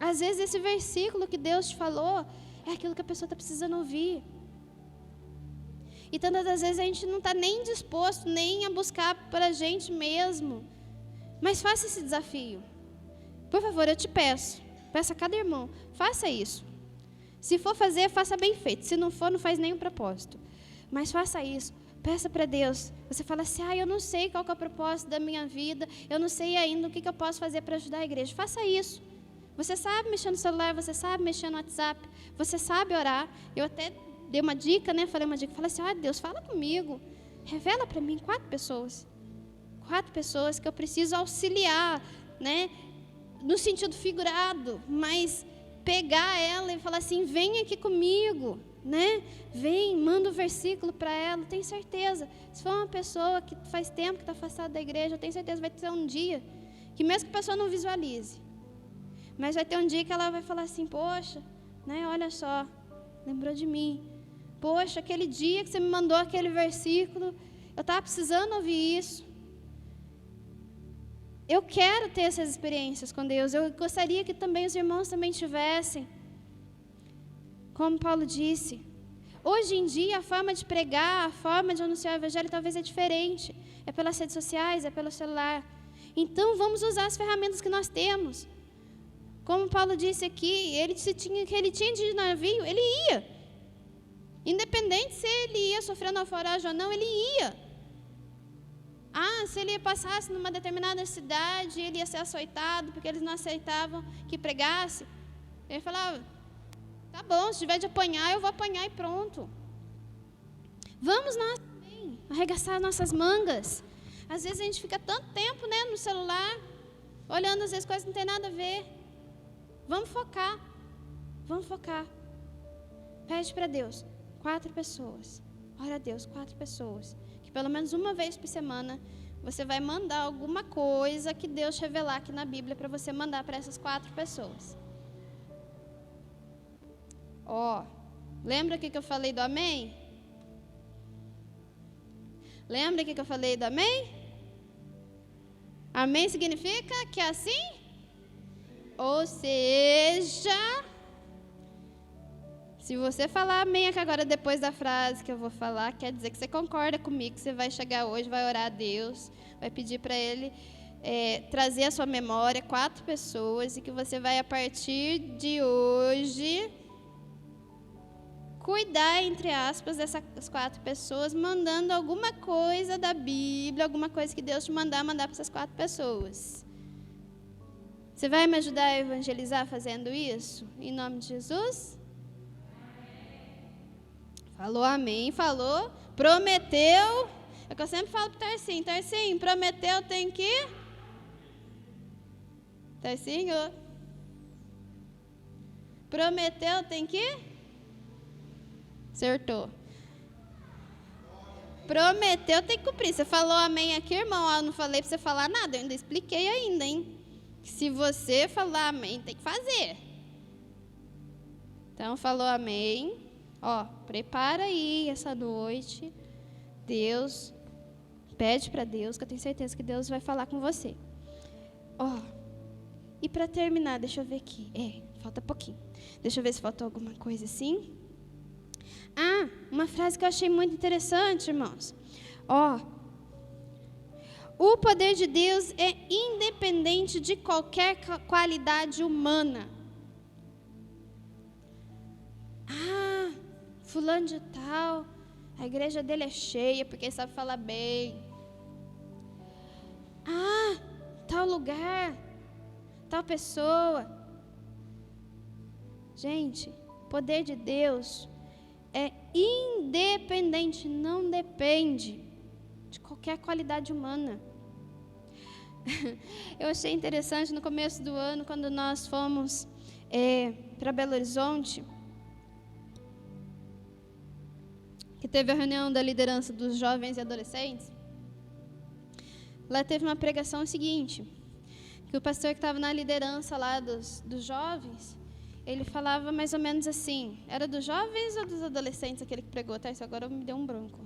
Às vezes esse versículo que Deus te falou é aquilo que a pessoa está precisando ouvir. E tantas das vezes a gente não está nem disposto nem a buscar para a gente mesmo. Mas faça esse desafio. Por favor, eu te peço a cada irmão, faça isso. Se for fazer, faça bem feito. Se não for, não faz nenhum propósito. Mas faça isso. Peça para Deus. Você fala assim, eu não sei qual que é o propósito da minha vida. Eu não sei ainda o que eu posso fazer para ajudar a igreja. Faça isso. Você sabe mexer no celular, você sabe mexer no WhatsApp, você sabe orar. Eu até dei uma dica, né? Falei uma dica. Falei assim, Deus, fala comigo. Revela para mim 4 pessoas. 4 pessoas que eu preciso auxiliar, né? No sentido figurado, mas pegar ela e falar assim, vem aqui comigo, né? Vem, manda um versículo para ela. Tenho certeza, se for uma pessoa que faz tempo que está afastada da igreja, eu tenho certeza que vai ter um dia que mesmo que a pessoa não visualize, mas vai ter um dia que ela vai falar assim, poxa, né? Olha só, lembrou de mim. Poxa, aquele dia que você me mandou aquele versículo, eu estava precisando ouvir isso. Eu quero ter essas experiências com Deus. Eu gostaria que também os irmãos também tivessem. Como Paulo disse, hoje em dia a forma de pregar, a forma de anunciar o evangelho talvez é diferente. É pelas redes sociais, é pelo celular. Então vamos usar as ferramentas que nós temos. Como Paulo disse aqui, ele tinha de ir de navio, ele ia. Independente se ele ia sofrer naufrágio ou não, ele ia. Se ele passasse numa determinada cidade, ele ia ser açoitado, porque eles não aceitavam que pregasse. Ele falava, tá bom, se tiver de apanhar, eu vou apanhar e pronto. Vamos nós também arregaçar nossas mangas. Às vezes a gente fica tanto tempo, né, no celular, olhando às vezes coisas que não tem nada a ver. Vamos focar. Pede para Deus, 4 pessoas. Ora a Deus, 4 pessoas. Que pelo menos uma vez por semana você vai mandar alguma coisa que Deus revelar aqui na Bíblia para você mandar para essas 4 pessoas. Lembra que eu falei do amém? Lembra que eu falei do amém? Amém significa que é assim? Ou seja, se você falar amém aqui agora depois da frase que eu vou falar, quer dizer que você concorda comigo, que você vai chegar hoje, vai orar a Deus, vai pedir para Ele trazer à sua memória 4 pessoas e que você vai, a partir de hoje, cuidar, entre aspas, dessas 4 pessoas, mandando alguma coisa da Bíblia, alguma coisa que Deus te mandar para essas 4 pessoas. Você vai me ajudar a evangelizar fazendo isso? Em nome de Jesus? Falou amém, falou, prometeu. É que eu sempre falo para o Tarcinho, prometeu, tem que... Tarcinho, prometeu, tem que... Acertou. Prometeu, tem que cumprir. Você falou amém aqui, irmão, eu não falei para você falar nada, eu ainda expliquei ainda, hein? Se você falar amém, tem que fazer. Então, falou amém. Prepara aí essa noite. Deus, pede para Deus, que eu tenho certeza que Deus vai falar com você. E para terminar, deixa eu ver aqui. Falta pouquinho. Deixa eu ver se faltou alguma coisa assim. Uma frase que eu achei muito interessante, irmãos. O poder de Deus é independente de qualquer qualidade humana. Fulano de tal, a igreja dele é cheia porque ele sabe falar bem. Tal lugar, tal pessoa. Gente, o poder de Deus é independente, não depende de qualquer qualidade humana. Eu achei interessante no começo do ano, quando nós fomos para Belo Horizonte, que teve a reunião da liderança dos jovens e adolescentes. Lá teve uma pregação seguinte, que o pastor que estava na liderança lá dos jovens, ele falava mais ou menos assim, era dos jovens ou dos adolescentes aquele que pregou, tá? Isso agora me deu um branco.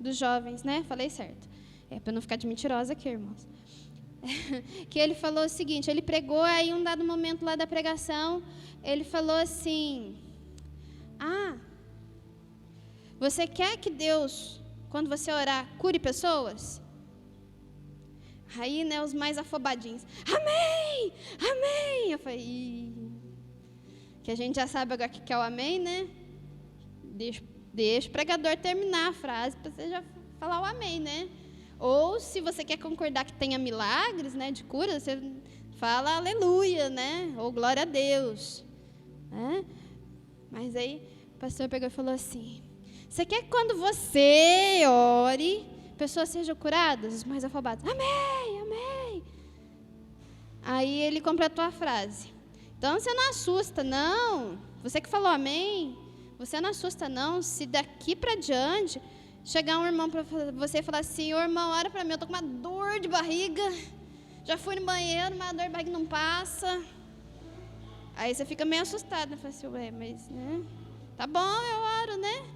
Dos jovens, né? Falei certo. É para não ficar de mentirosa aqui, irmãos. Que ele falou o seguinte, ele pregou, aí um dado momento lá da pregação, ele falou assim, você quer que Deus, quando você orar, cure pessoas? Aí, né, os mais afobadinhos, amém, amém. Eu falei, que a gente já sabe agora que é o amém, né? Deixa o pregador terminar a frase para você já falar o amém, né? Ou se você quer concordar que tenha milagres, né, de cura, você fala aleluia, né? Ou glória a Deus, né? Mas aí o pastor pegou e falou assim, você quer que quando você ore, pessoas sejam curadas? Os mais afobados, amém, amém. Aí ele completou a frase. Então você não assusta, não. Você que falou amém, você não assusta, não. Se daqui para diante chegar um irmão para você e falar assim, ô irmão, ora para mim, eu estou com uma dor de barriga. Já fui no banheiro, mas a dor de barriga não passa. Aí você fica meio assustado, né? Fala assim, ué, mas, né? Tá bom, eu oro, né?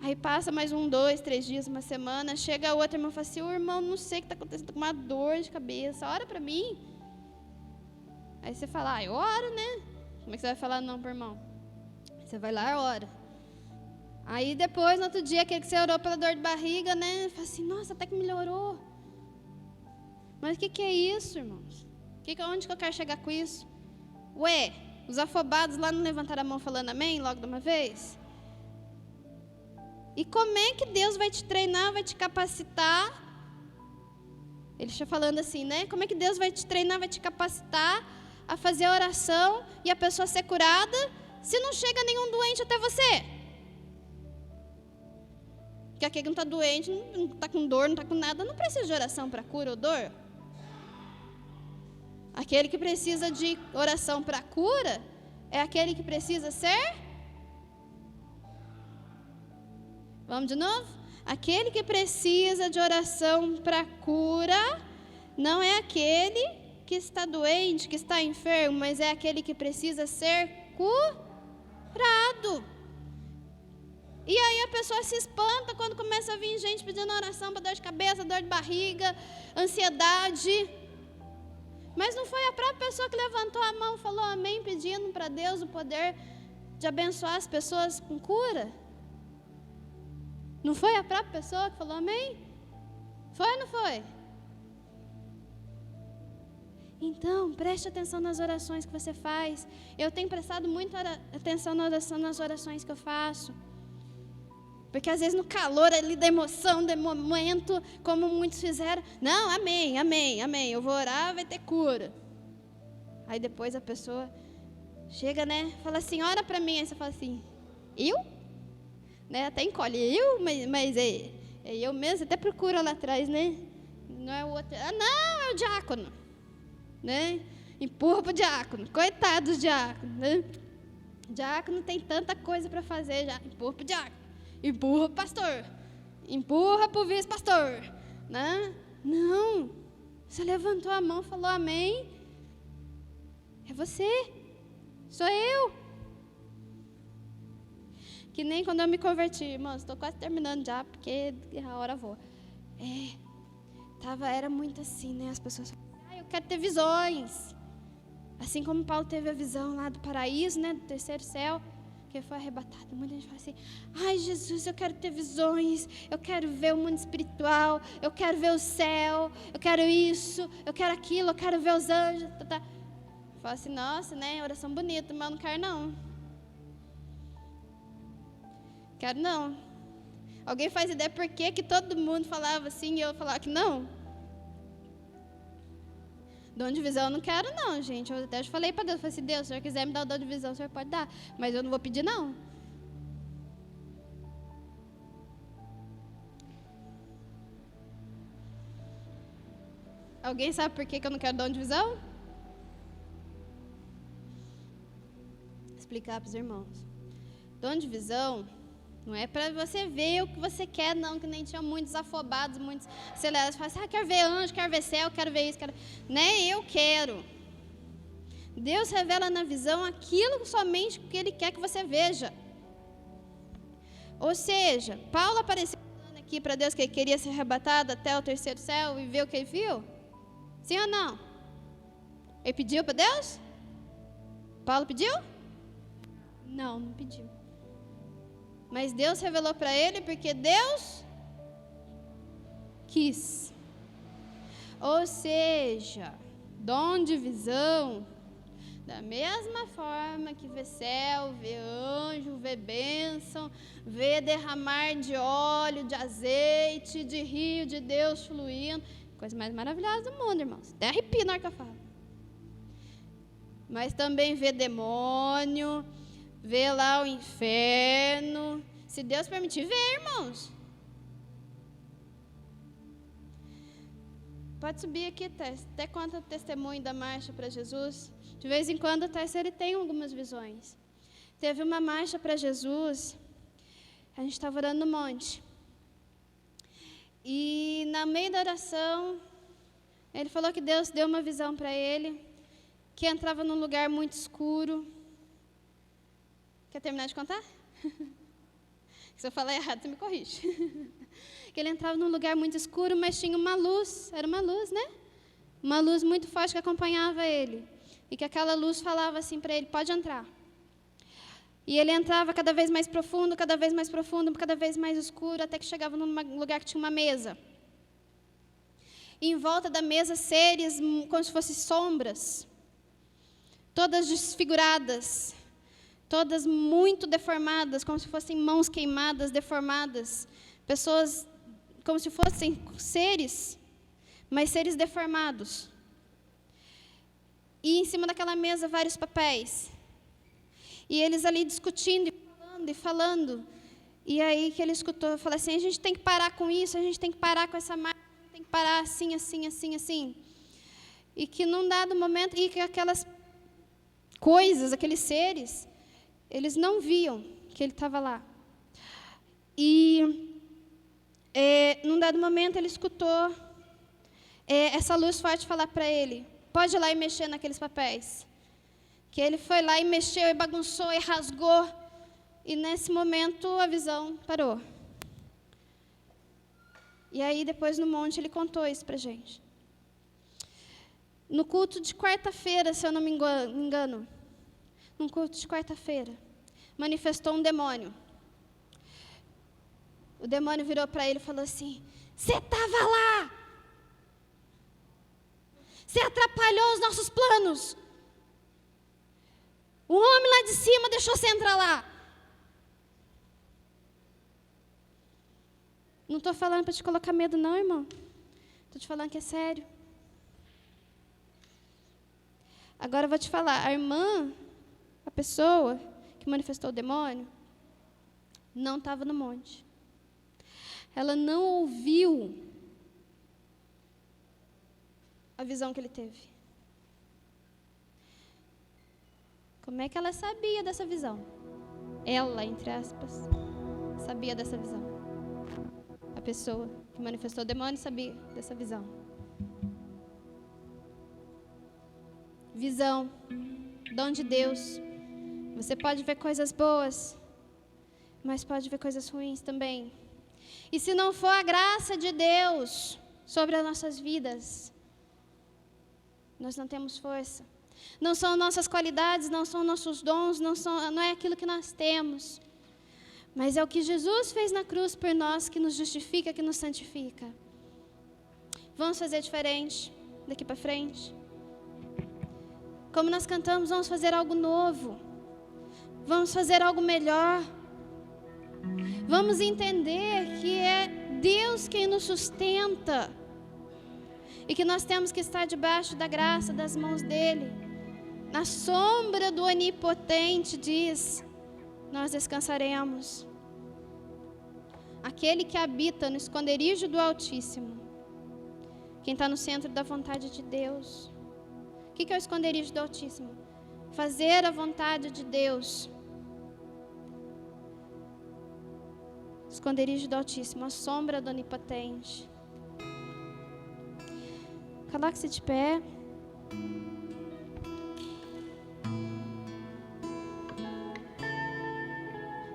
Aí passa mais 1, 2, 3 dias, uma semana, chega outro irmão e fala assim, ô irmão, não sei o que está acontecendo, estou com uma dor de cabeça, ora para mim. Aí você fala, eu oro, né? Como é que você vai falar não pro irmão? Você vai lá e ora. Aí depois, no outro dia, aquele que você orou pela dor de barriga, né? Fala assim, nossa, até que melhorou. Mas o que é isso, irmãos? Onde que eu quero chegar com isso? Ué, os afobados lá não levantaram a mão falando amém logo de uma vez? E como é que Deus vai te treinar, vai te capacitar? Ele está falando assim, né? Como é que Deus vai te treinar, vai te capacitar a fazer a oração e a pessoa ser curada se não chega nenhum doente até você? Porque aquele que não está doente, não está com dor, não está com nada, não precisa de oração para cura ou dor. Aquele que precisa de oração para cura é aquele que precisa ser... Vamos de novo? Aquele que precisa de oração para cura não é aquele que está doente, que está enfermo, mas é aquele que precisa ser curado. E aí a pessoa se espanta quando começa a vir gente pedindo oração para dor de cabeça, dor de barriga, ansiedade. Mas não foi a própria pessoa que levantou a mão e falou amém, pedindo para Deus o poder de abençoar as pessoas com cura? Não foi a própria pessoa que falou amém? Foi ou não foi? Então, preste atenção nas orações que você faz. Eu tenho prestado muita atenção nas orações que eu faço. Porque às vezes no calor ali da emoção, do momento, como muitos fizeram, não, amém, amém, amém, eu vou orar, vai ter cura. Aí depois a pessoa chega, né, fala assim, ora pra mim, aí você fala assim, eu? Né, até encolhe, mas é eu mesmo, até procura lá atrás, né? Não é o outro, não, é o diácono, né? Empurra pro diácono, coitado dos diáconos, né? O diácono tem tanta coisa para fazer já, empurra pro diácono, empurra pro pastor, empurra pro vice-pastor, né? Não, você levantou a mão, falou amém, é você, sou eu. Que nem quando eu me converti, irmãos, estou quase terminando já, porque a hora voa. Era muito assim, né? As pessoas falavam, eu quero ter visões. Assim como Paulo teve a visão lá do paraíso, né? Do terceiro céu, que foi arrebatado. Muita gente fala assim, ai Jesus, eu quero ter visões, eu quero ver o mundo espiritual, eu quero ver o céu, eu quero isso, eu quero aquilo, eu quero ver os anjos. Fala assim, nossa, né? Oração bonita, mas eu não quero não. Quero não. Alguém faz ideia por que todo mundo falava assim e eu falava que não? Dom de visão eu não quero não, gente. Eu até falei para Deus, falei assim, Deus, se o Senhor quiser me dar o dom de visão, o Senhor pode dar. Mas eu não vou pedir não. Alguém sabe por que eu não quero dom de visão? Vou explicar para os irmãos. Dom de visão... Não é para você ver o que você quer, não, que nem tinha muitos afobados, muitos acelerados, falam assim, quero ver anjo, quero ver céu, quero ver isso, quero... Nem eu quero. Deus revela na visão aquilo somente que Ele quer que você veja. Ou seja, Paulo apareceu falando aqui para Deus que ele queria ser arrebatado até o terceiro céu e ver o que ele viu? Sim ou não? Ele pediu para Deus? Paulo pediu? Não, não pediu. Mas Deus revelou para ele porque Deus quis. Ou seja, dom de visão, da mesma forma que vê céu, vê anjo, vê bênção, vê derramar de óleo, de azeite, de rio de Deus fluindo, coisa mais maravilhosa do mundo, irmãos. Até arrepio na hora que eu falo. Mas também vê demônio, vê lá o inferno. Se Deus permitir, vê, irmãos. Pode subir aqui, Tess. Até conta o testemunho da marcha para Jesus. De vez em quando, o Tess, ele tem algumas visões. Teve uma marcha para Jesus. A gente estava orando no monte. E, no meio da oração, ele falou que Deus deu uma visão para ele, que entrava num lugar muito escuro. Quer terminar de contar? Se eu falar errado, você me corrige. Que ele entrava num lugar muito escuro, mas tinha uma luz. Era uma luz, né? Uma luz muito forte que acompanhava ele. E que aquela luz falava assim para ele, pode entrar. E ele entrava cada vez mais profundo, cada vez mais profundo, cada vez mais escuro, até que chegava num lugar que tinha uma mesa. E em volta da mesa, seres como se fossem sombras, todas desfiguradas, todas muito deformadas, como se fossem mãos queimadas, deformadas. Pessoas como se fossem seres, mas seres deformados. E em cima daquela mesa, vários papéis. E eles ali discutindo e falando. E aí que ele escutou, falou assim, a gente tem que parar com isso, a gente tem que parar com essa marca, tem que parar assim, assim, assim, assim. E que num dado momento, e que aquelas coisas, aqueles seres, eles não viam que ele estava lá. E num dado momento ele escutou essa luz forte falar para ele, pode ir lá e mexer naqueles papéis. Que ele foi lá e mexeu, e bagunçou, e rasgou. E nesse momento a visão parou. E aí depois no monte ele contou isso para a gente. No culto de quarta-feira, se eu não me engano, num culto de quarta-feira, manifestou um demônio. O demônio virou para ele e falou assim, você estava lá! Você atrapalhou os nossos planos! O homem lá de cima deixou você entrar lá. Não estou falando para te colocar medo não, irmão. Estou te falando que é sério. Agora eu vou te falar, a irmã, a pessoa que manifestou o demônio, não estava no monte. Ela não ouviu a visão que ele teve. Como é que ela sabia dessa visão? Ela, entre aspas, sabia dessa visão. A pessoa que manifestou o demônio sabia dessa visão. Visão, dom de Deus. Você pode ver coisas boas, mas pode ver coisas ruins também. E se não for a graça de Deus sobre as nossas vidas, nós não temos força. Não são nossas qualidades, não são nossos dons, não é aquilo que nós temos. Mas é o que Jesus fez na cruz por nós que nos justifica, que nos santifica. Vamos fazer diferente daqui para frente? Como nós cantamos, vamos fazer algo novo. Vamos fazer algo melhor. Vamos entender que é Deus quem nos sustenta. E que nós temos que estar debaixo da graça, das mãos dEle. Na sombra do Onipotente, diz, nós descansaremos. Aquele que habita no esconderijo do Altíssimo. Quem está no centro da vontade de Deus. O que é o esconderijo do Altíssimo? Fazer a vontade de Deus. Esconderijo do Altíssimo, a sombra do Onipotente. Coloque-se de pé.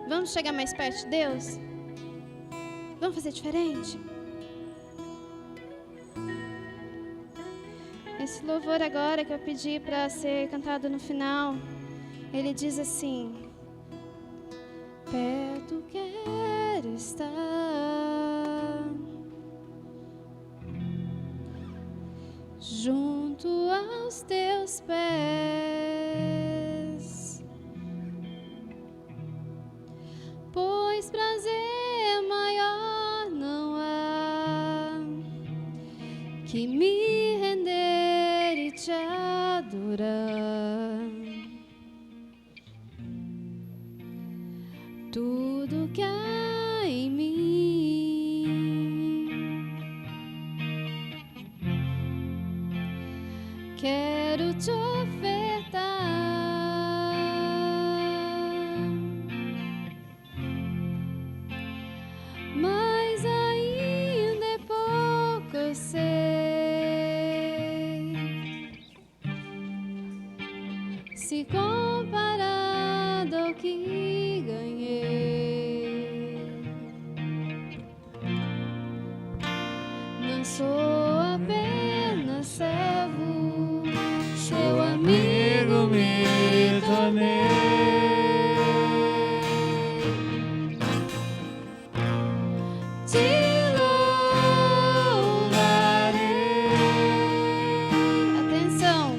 Vamos chegar mais perto de Deus? Vamos fazer diferente? Esse louvor agora que eu pedi para ser cantado no final, ele diz assim: perto quero estar, junto aos teus pés, pois prazer maior não há que me render e te adorar. Tudo que há em mim quero te ofertar, mas ainda é pouco, eu sei, se comparado ao que ganhei. Não sou apenas servo, seu amigo me tornei. Te louvarei. Atenção.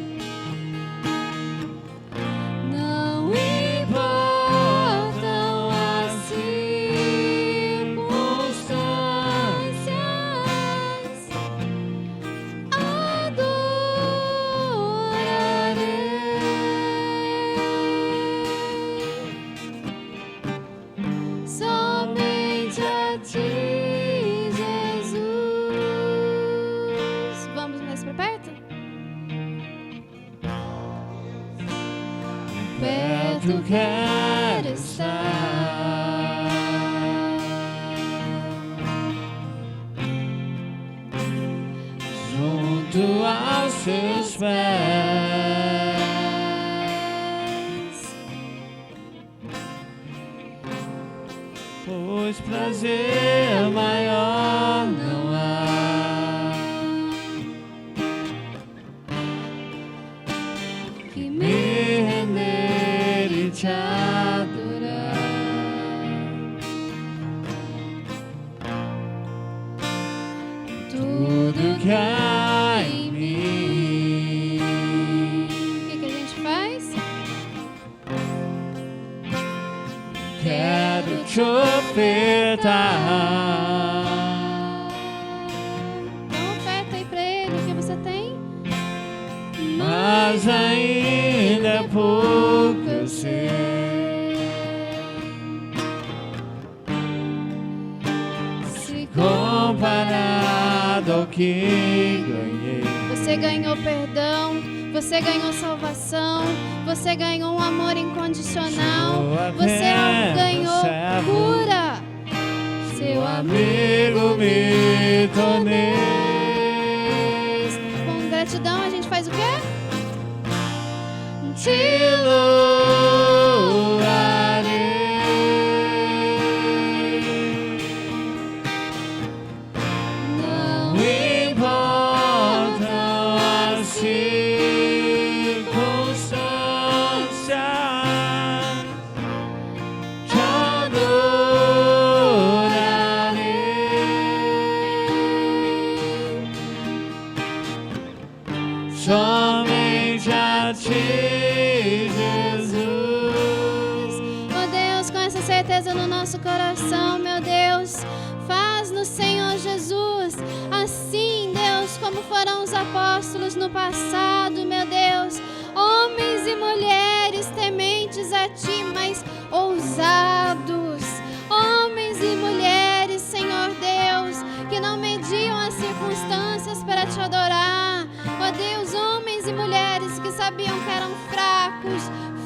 Não importam as circunstâncias, adorarei somente a ti, Jesus. Vamos mais para perto? Perto quero estar, junto aos seus pés, pois prazer maior não há que me render e te adorar. tudo que há em mim. O que a gente faz? Quero te ofertar, Dá uma oferta aí pra ele, o que você tem? mas ainda é pouco, eu sei. Se Comparado ao que ganhei. você ganhou perdão, você ganhou salvação, você ganhou um amor incondicional, Sou você apenas ganhou servo, cura. seu amigo me tornei. Com gratidão a gente faz o quê? Te louvarei. Não importam as circunstâncias, te adorarei somente a ti, Jesus. Oh Deus, com essa certeza no nosso coração, meu Deus, faz no Senhor Jesus, assim, Deus, como foram os apóstolos no passado, meu Deus, homens e mulheres tementes a Ti, mas ousados, homens e mulheres, Senhor Deus, que não mediam as circunstâncias para Te adorar, ó Deus, homens e mulheres que sabiam que eram fracos,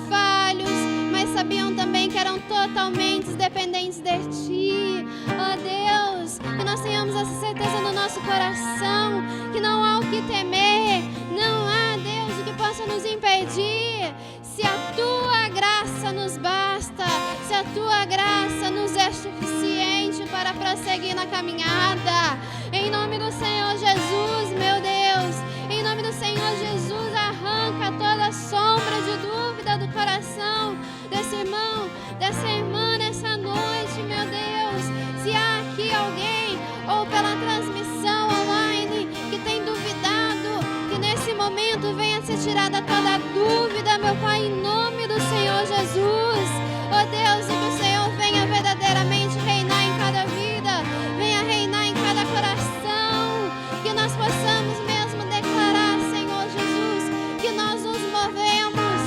falhos, mas sabiam também que eram totalmente dependentes de Ti. Ó Deus, que nós tenhamos essa certeza no nosso coração, que não há o que temer, não há, Deus, o que possa nos impedir, se a Tua graça nos basta, se a a tua graça nos é suficiente para prosseguir na caminhada. Em nome do Senhor Jesus, meu Deus, em nome do Senhor Jesus, arranca toda sombra de dúvida do coração desse irmão, dessa irmã nessa noite, meu Deus. Se há aqui alguém, ou pela transmissão online, que tem duvidado, que nesse momento venha ser tirada toda dúvida, meu Pai, em nome do Senhor Jesus. Oh Deus, e que o Senhor venha verdadeiramente reinar em cada vida, venha reinar em cada coração, que nós possamos mesmo declarar, Senhor Jesus, que nós nos movemos,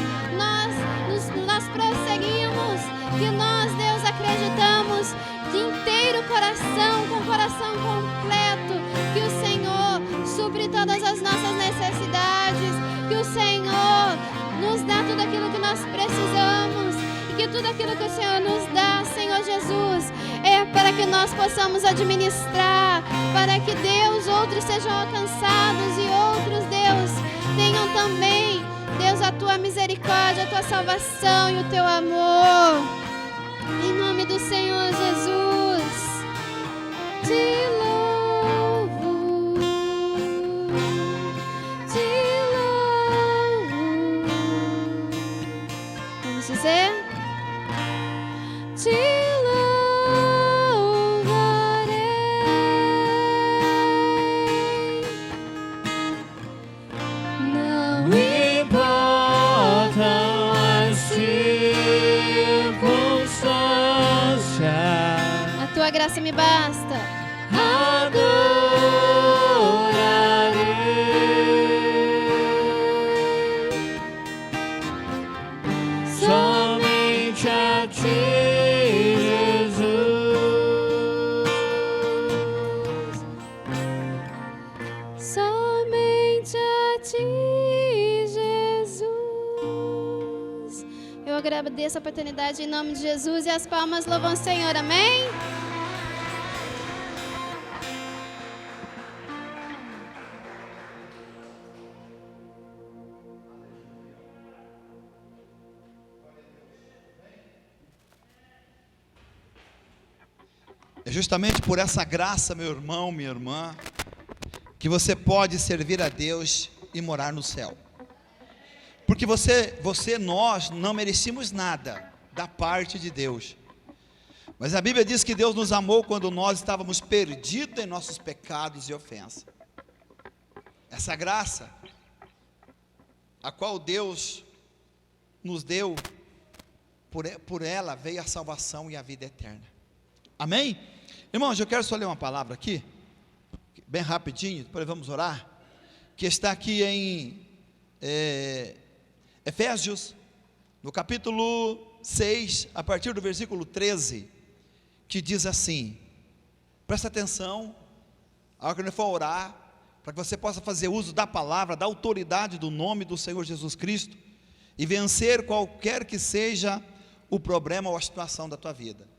nós prosseguimos, que nós, Deus, acreditamos de inteiro coração, com o coração completo, que o Senhor supre todas as nossas necessidades, que o Senhor nos dá tudo aquilo que nós precisamos, e que tudo aquilo que o Senhor nos dá, Senhor Jesus, é para que nós possamos administrar, para que, Deus, outros sejam alcançados e outros, Deus, tenham também, Deus, a tua misericórdia, a tua salvação e o teu amor. Em nome do Senhor Jesus, te louvo, te louvo. Vamos dizer? Te louvarei. Não importam as circunstâncias, a tua graça me basta. adorarei somente a ti, Jesus. Somente a ti, Jesus. Eu agradeço a oportunidade em nome de Jesus e as palmas louvam o Senhor, amém? É justamente por essa graça, meu irmão, minha irmã, que você pode servir a Deus e morar no céu. Porque nós não merecíamos nada da parte de Deus. Mas a Bíblia diz que Deus nos amou quando nós estávamos perdidos em nossos pecados e ofensas. Essa graça, a qual Deus nos deu, por ela veio a salvação e a vida eterna. Amém? Irmãos, eu quero só ler uma palavra aqui, bem rapidinho, depois vamos orar, que está aqui em Efésios, no capítulo 6, a partir do versículo 13, que diz assim, presta atenção, a hora que nós for orar, para que você possa fazer uso da palavra, da autoridade do nome do Senhor Jesus Cristo, e vencer qualquer que seja o problema ou a situação da tua vida.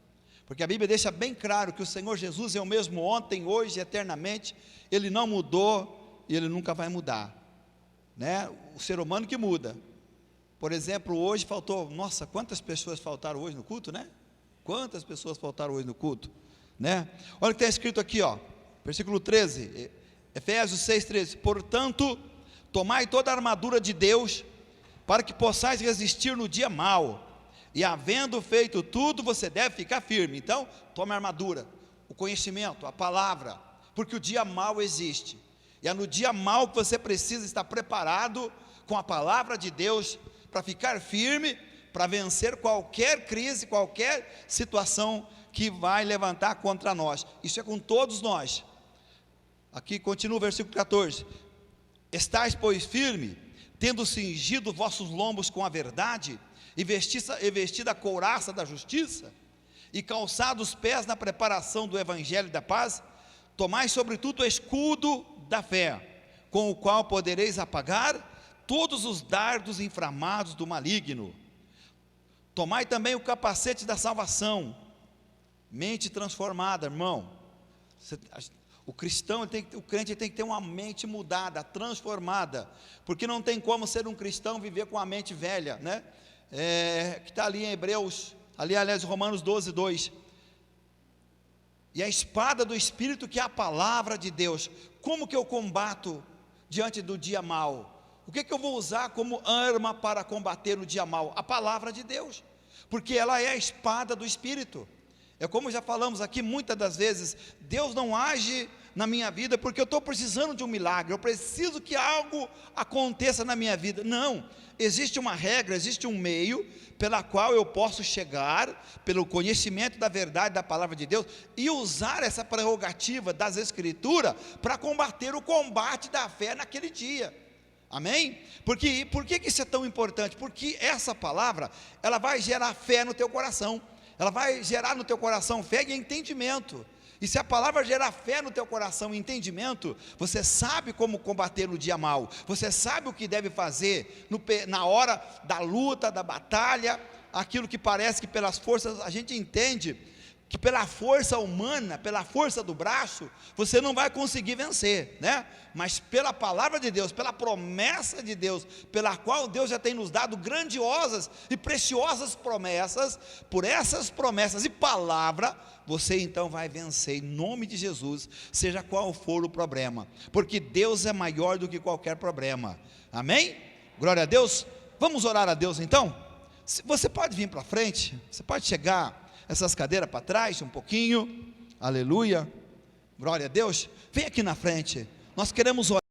Porque a Bíblia deixa bem claro que o Senhor Jesus é o mesmo ontem, hoje e eternamente. Ele não mudou e Ele nunca vai mudar, né? O ser humano que muda. Por exemplo, hoje faltou, nossa, quantas pessoas faltaram hoje no culto, né? Quantas pessoas faltaram hoje no culto, né? Olha o que está escrito aqui, ó, versículo 13, Efésios 6:13. Portanto, tomai toda a armadura de Deus, para que possais resistir no dia mau, e havendo feito tudo, você deve ficar firme. Então, tome a armadura, o conhecimento, a palavra, porque o dia mau existe, e é no dia mau que você precisa estar preparado com a palavra de Deus, para ficar firme, para vencer qualquer crise, qualquer situação que vai levantar contra nós. Isso é com todos nós. Aqui continua o versículo 14, estais pois firme, tendo cingido vossos lombos com a verdade, e vestida a couraça da justiça, e calçados os pés na preparação do evangelho da paz, tomai sobretudo o escudo da fé, com o qual podereis apagar todos os dardos inflamados do maligno. Tomai também o capacete da salvação, mente transformada, irmão. O crente tem que ter uma mente mudada, transformada, porque não tem como ser um cristão viver com a mente velha, né? Que está ali em Hebreus ali, aliás, Romanos 12, 2. E a espada do Espírito, que é a palavra de Deus. Como que eu combato diante do dia mau? O que eu vou usar como arma para combater o dia mau? A palavra de Deus, porque ela é a espada do Espírito. É como já falamos aqui muitas das vezes, Deus não age na minha vida porque eu estou precisando de um milagre, eu preciso que algo aconteça na minha vida. Não, existe uma regra, existe um meio pela qual eu posso chegar, pelo conhecimento da verdade da palavra de Deus, e usar essa prerrogativa das Escrituras para combater o combate da fé naquele dia. Amém? Por que isso é tão importante? Porque essa palavra, ela vai gerar fé no teu coração, ela vai gerar no teu coração fé e entendimento. E se a palavra gerar fé no teu coração e entendimento, você sabe como combater no dia mau, você sabe o que deve fazer na hora da luta, da batalha, aquilo que parece que pelas forças, a gente entende que pela força humana, pela força do braço, você não vai conseguir vencer, né? Mas pela palavra de Deus, pela promessa de Deus, pela qual Deus já tem nos dado grandiosas e preciosas promessas, por essas promessas e palavra, você então vai vencer em nome de Jesus, seja qual for o problema, porque Deus é maior do que qualquer problema. Amém? Glória a Deus. Vamos orar a Deus então? Você pode vir para frente, você pode chegar essas cadeiras para trás um pouquinho, aleluia, glória a Deus, vem aqui na frente, nós queremos orar.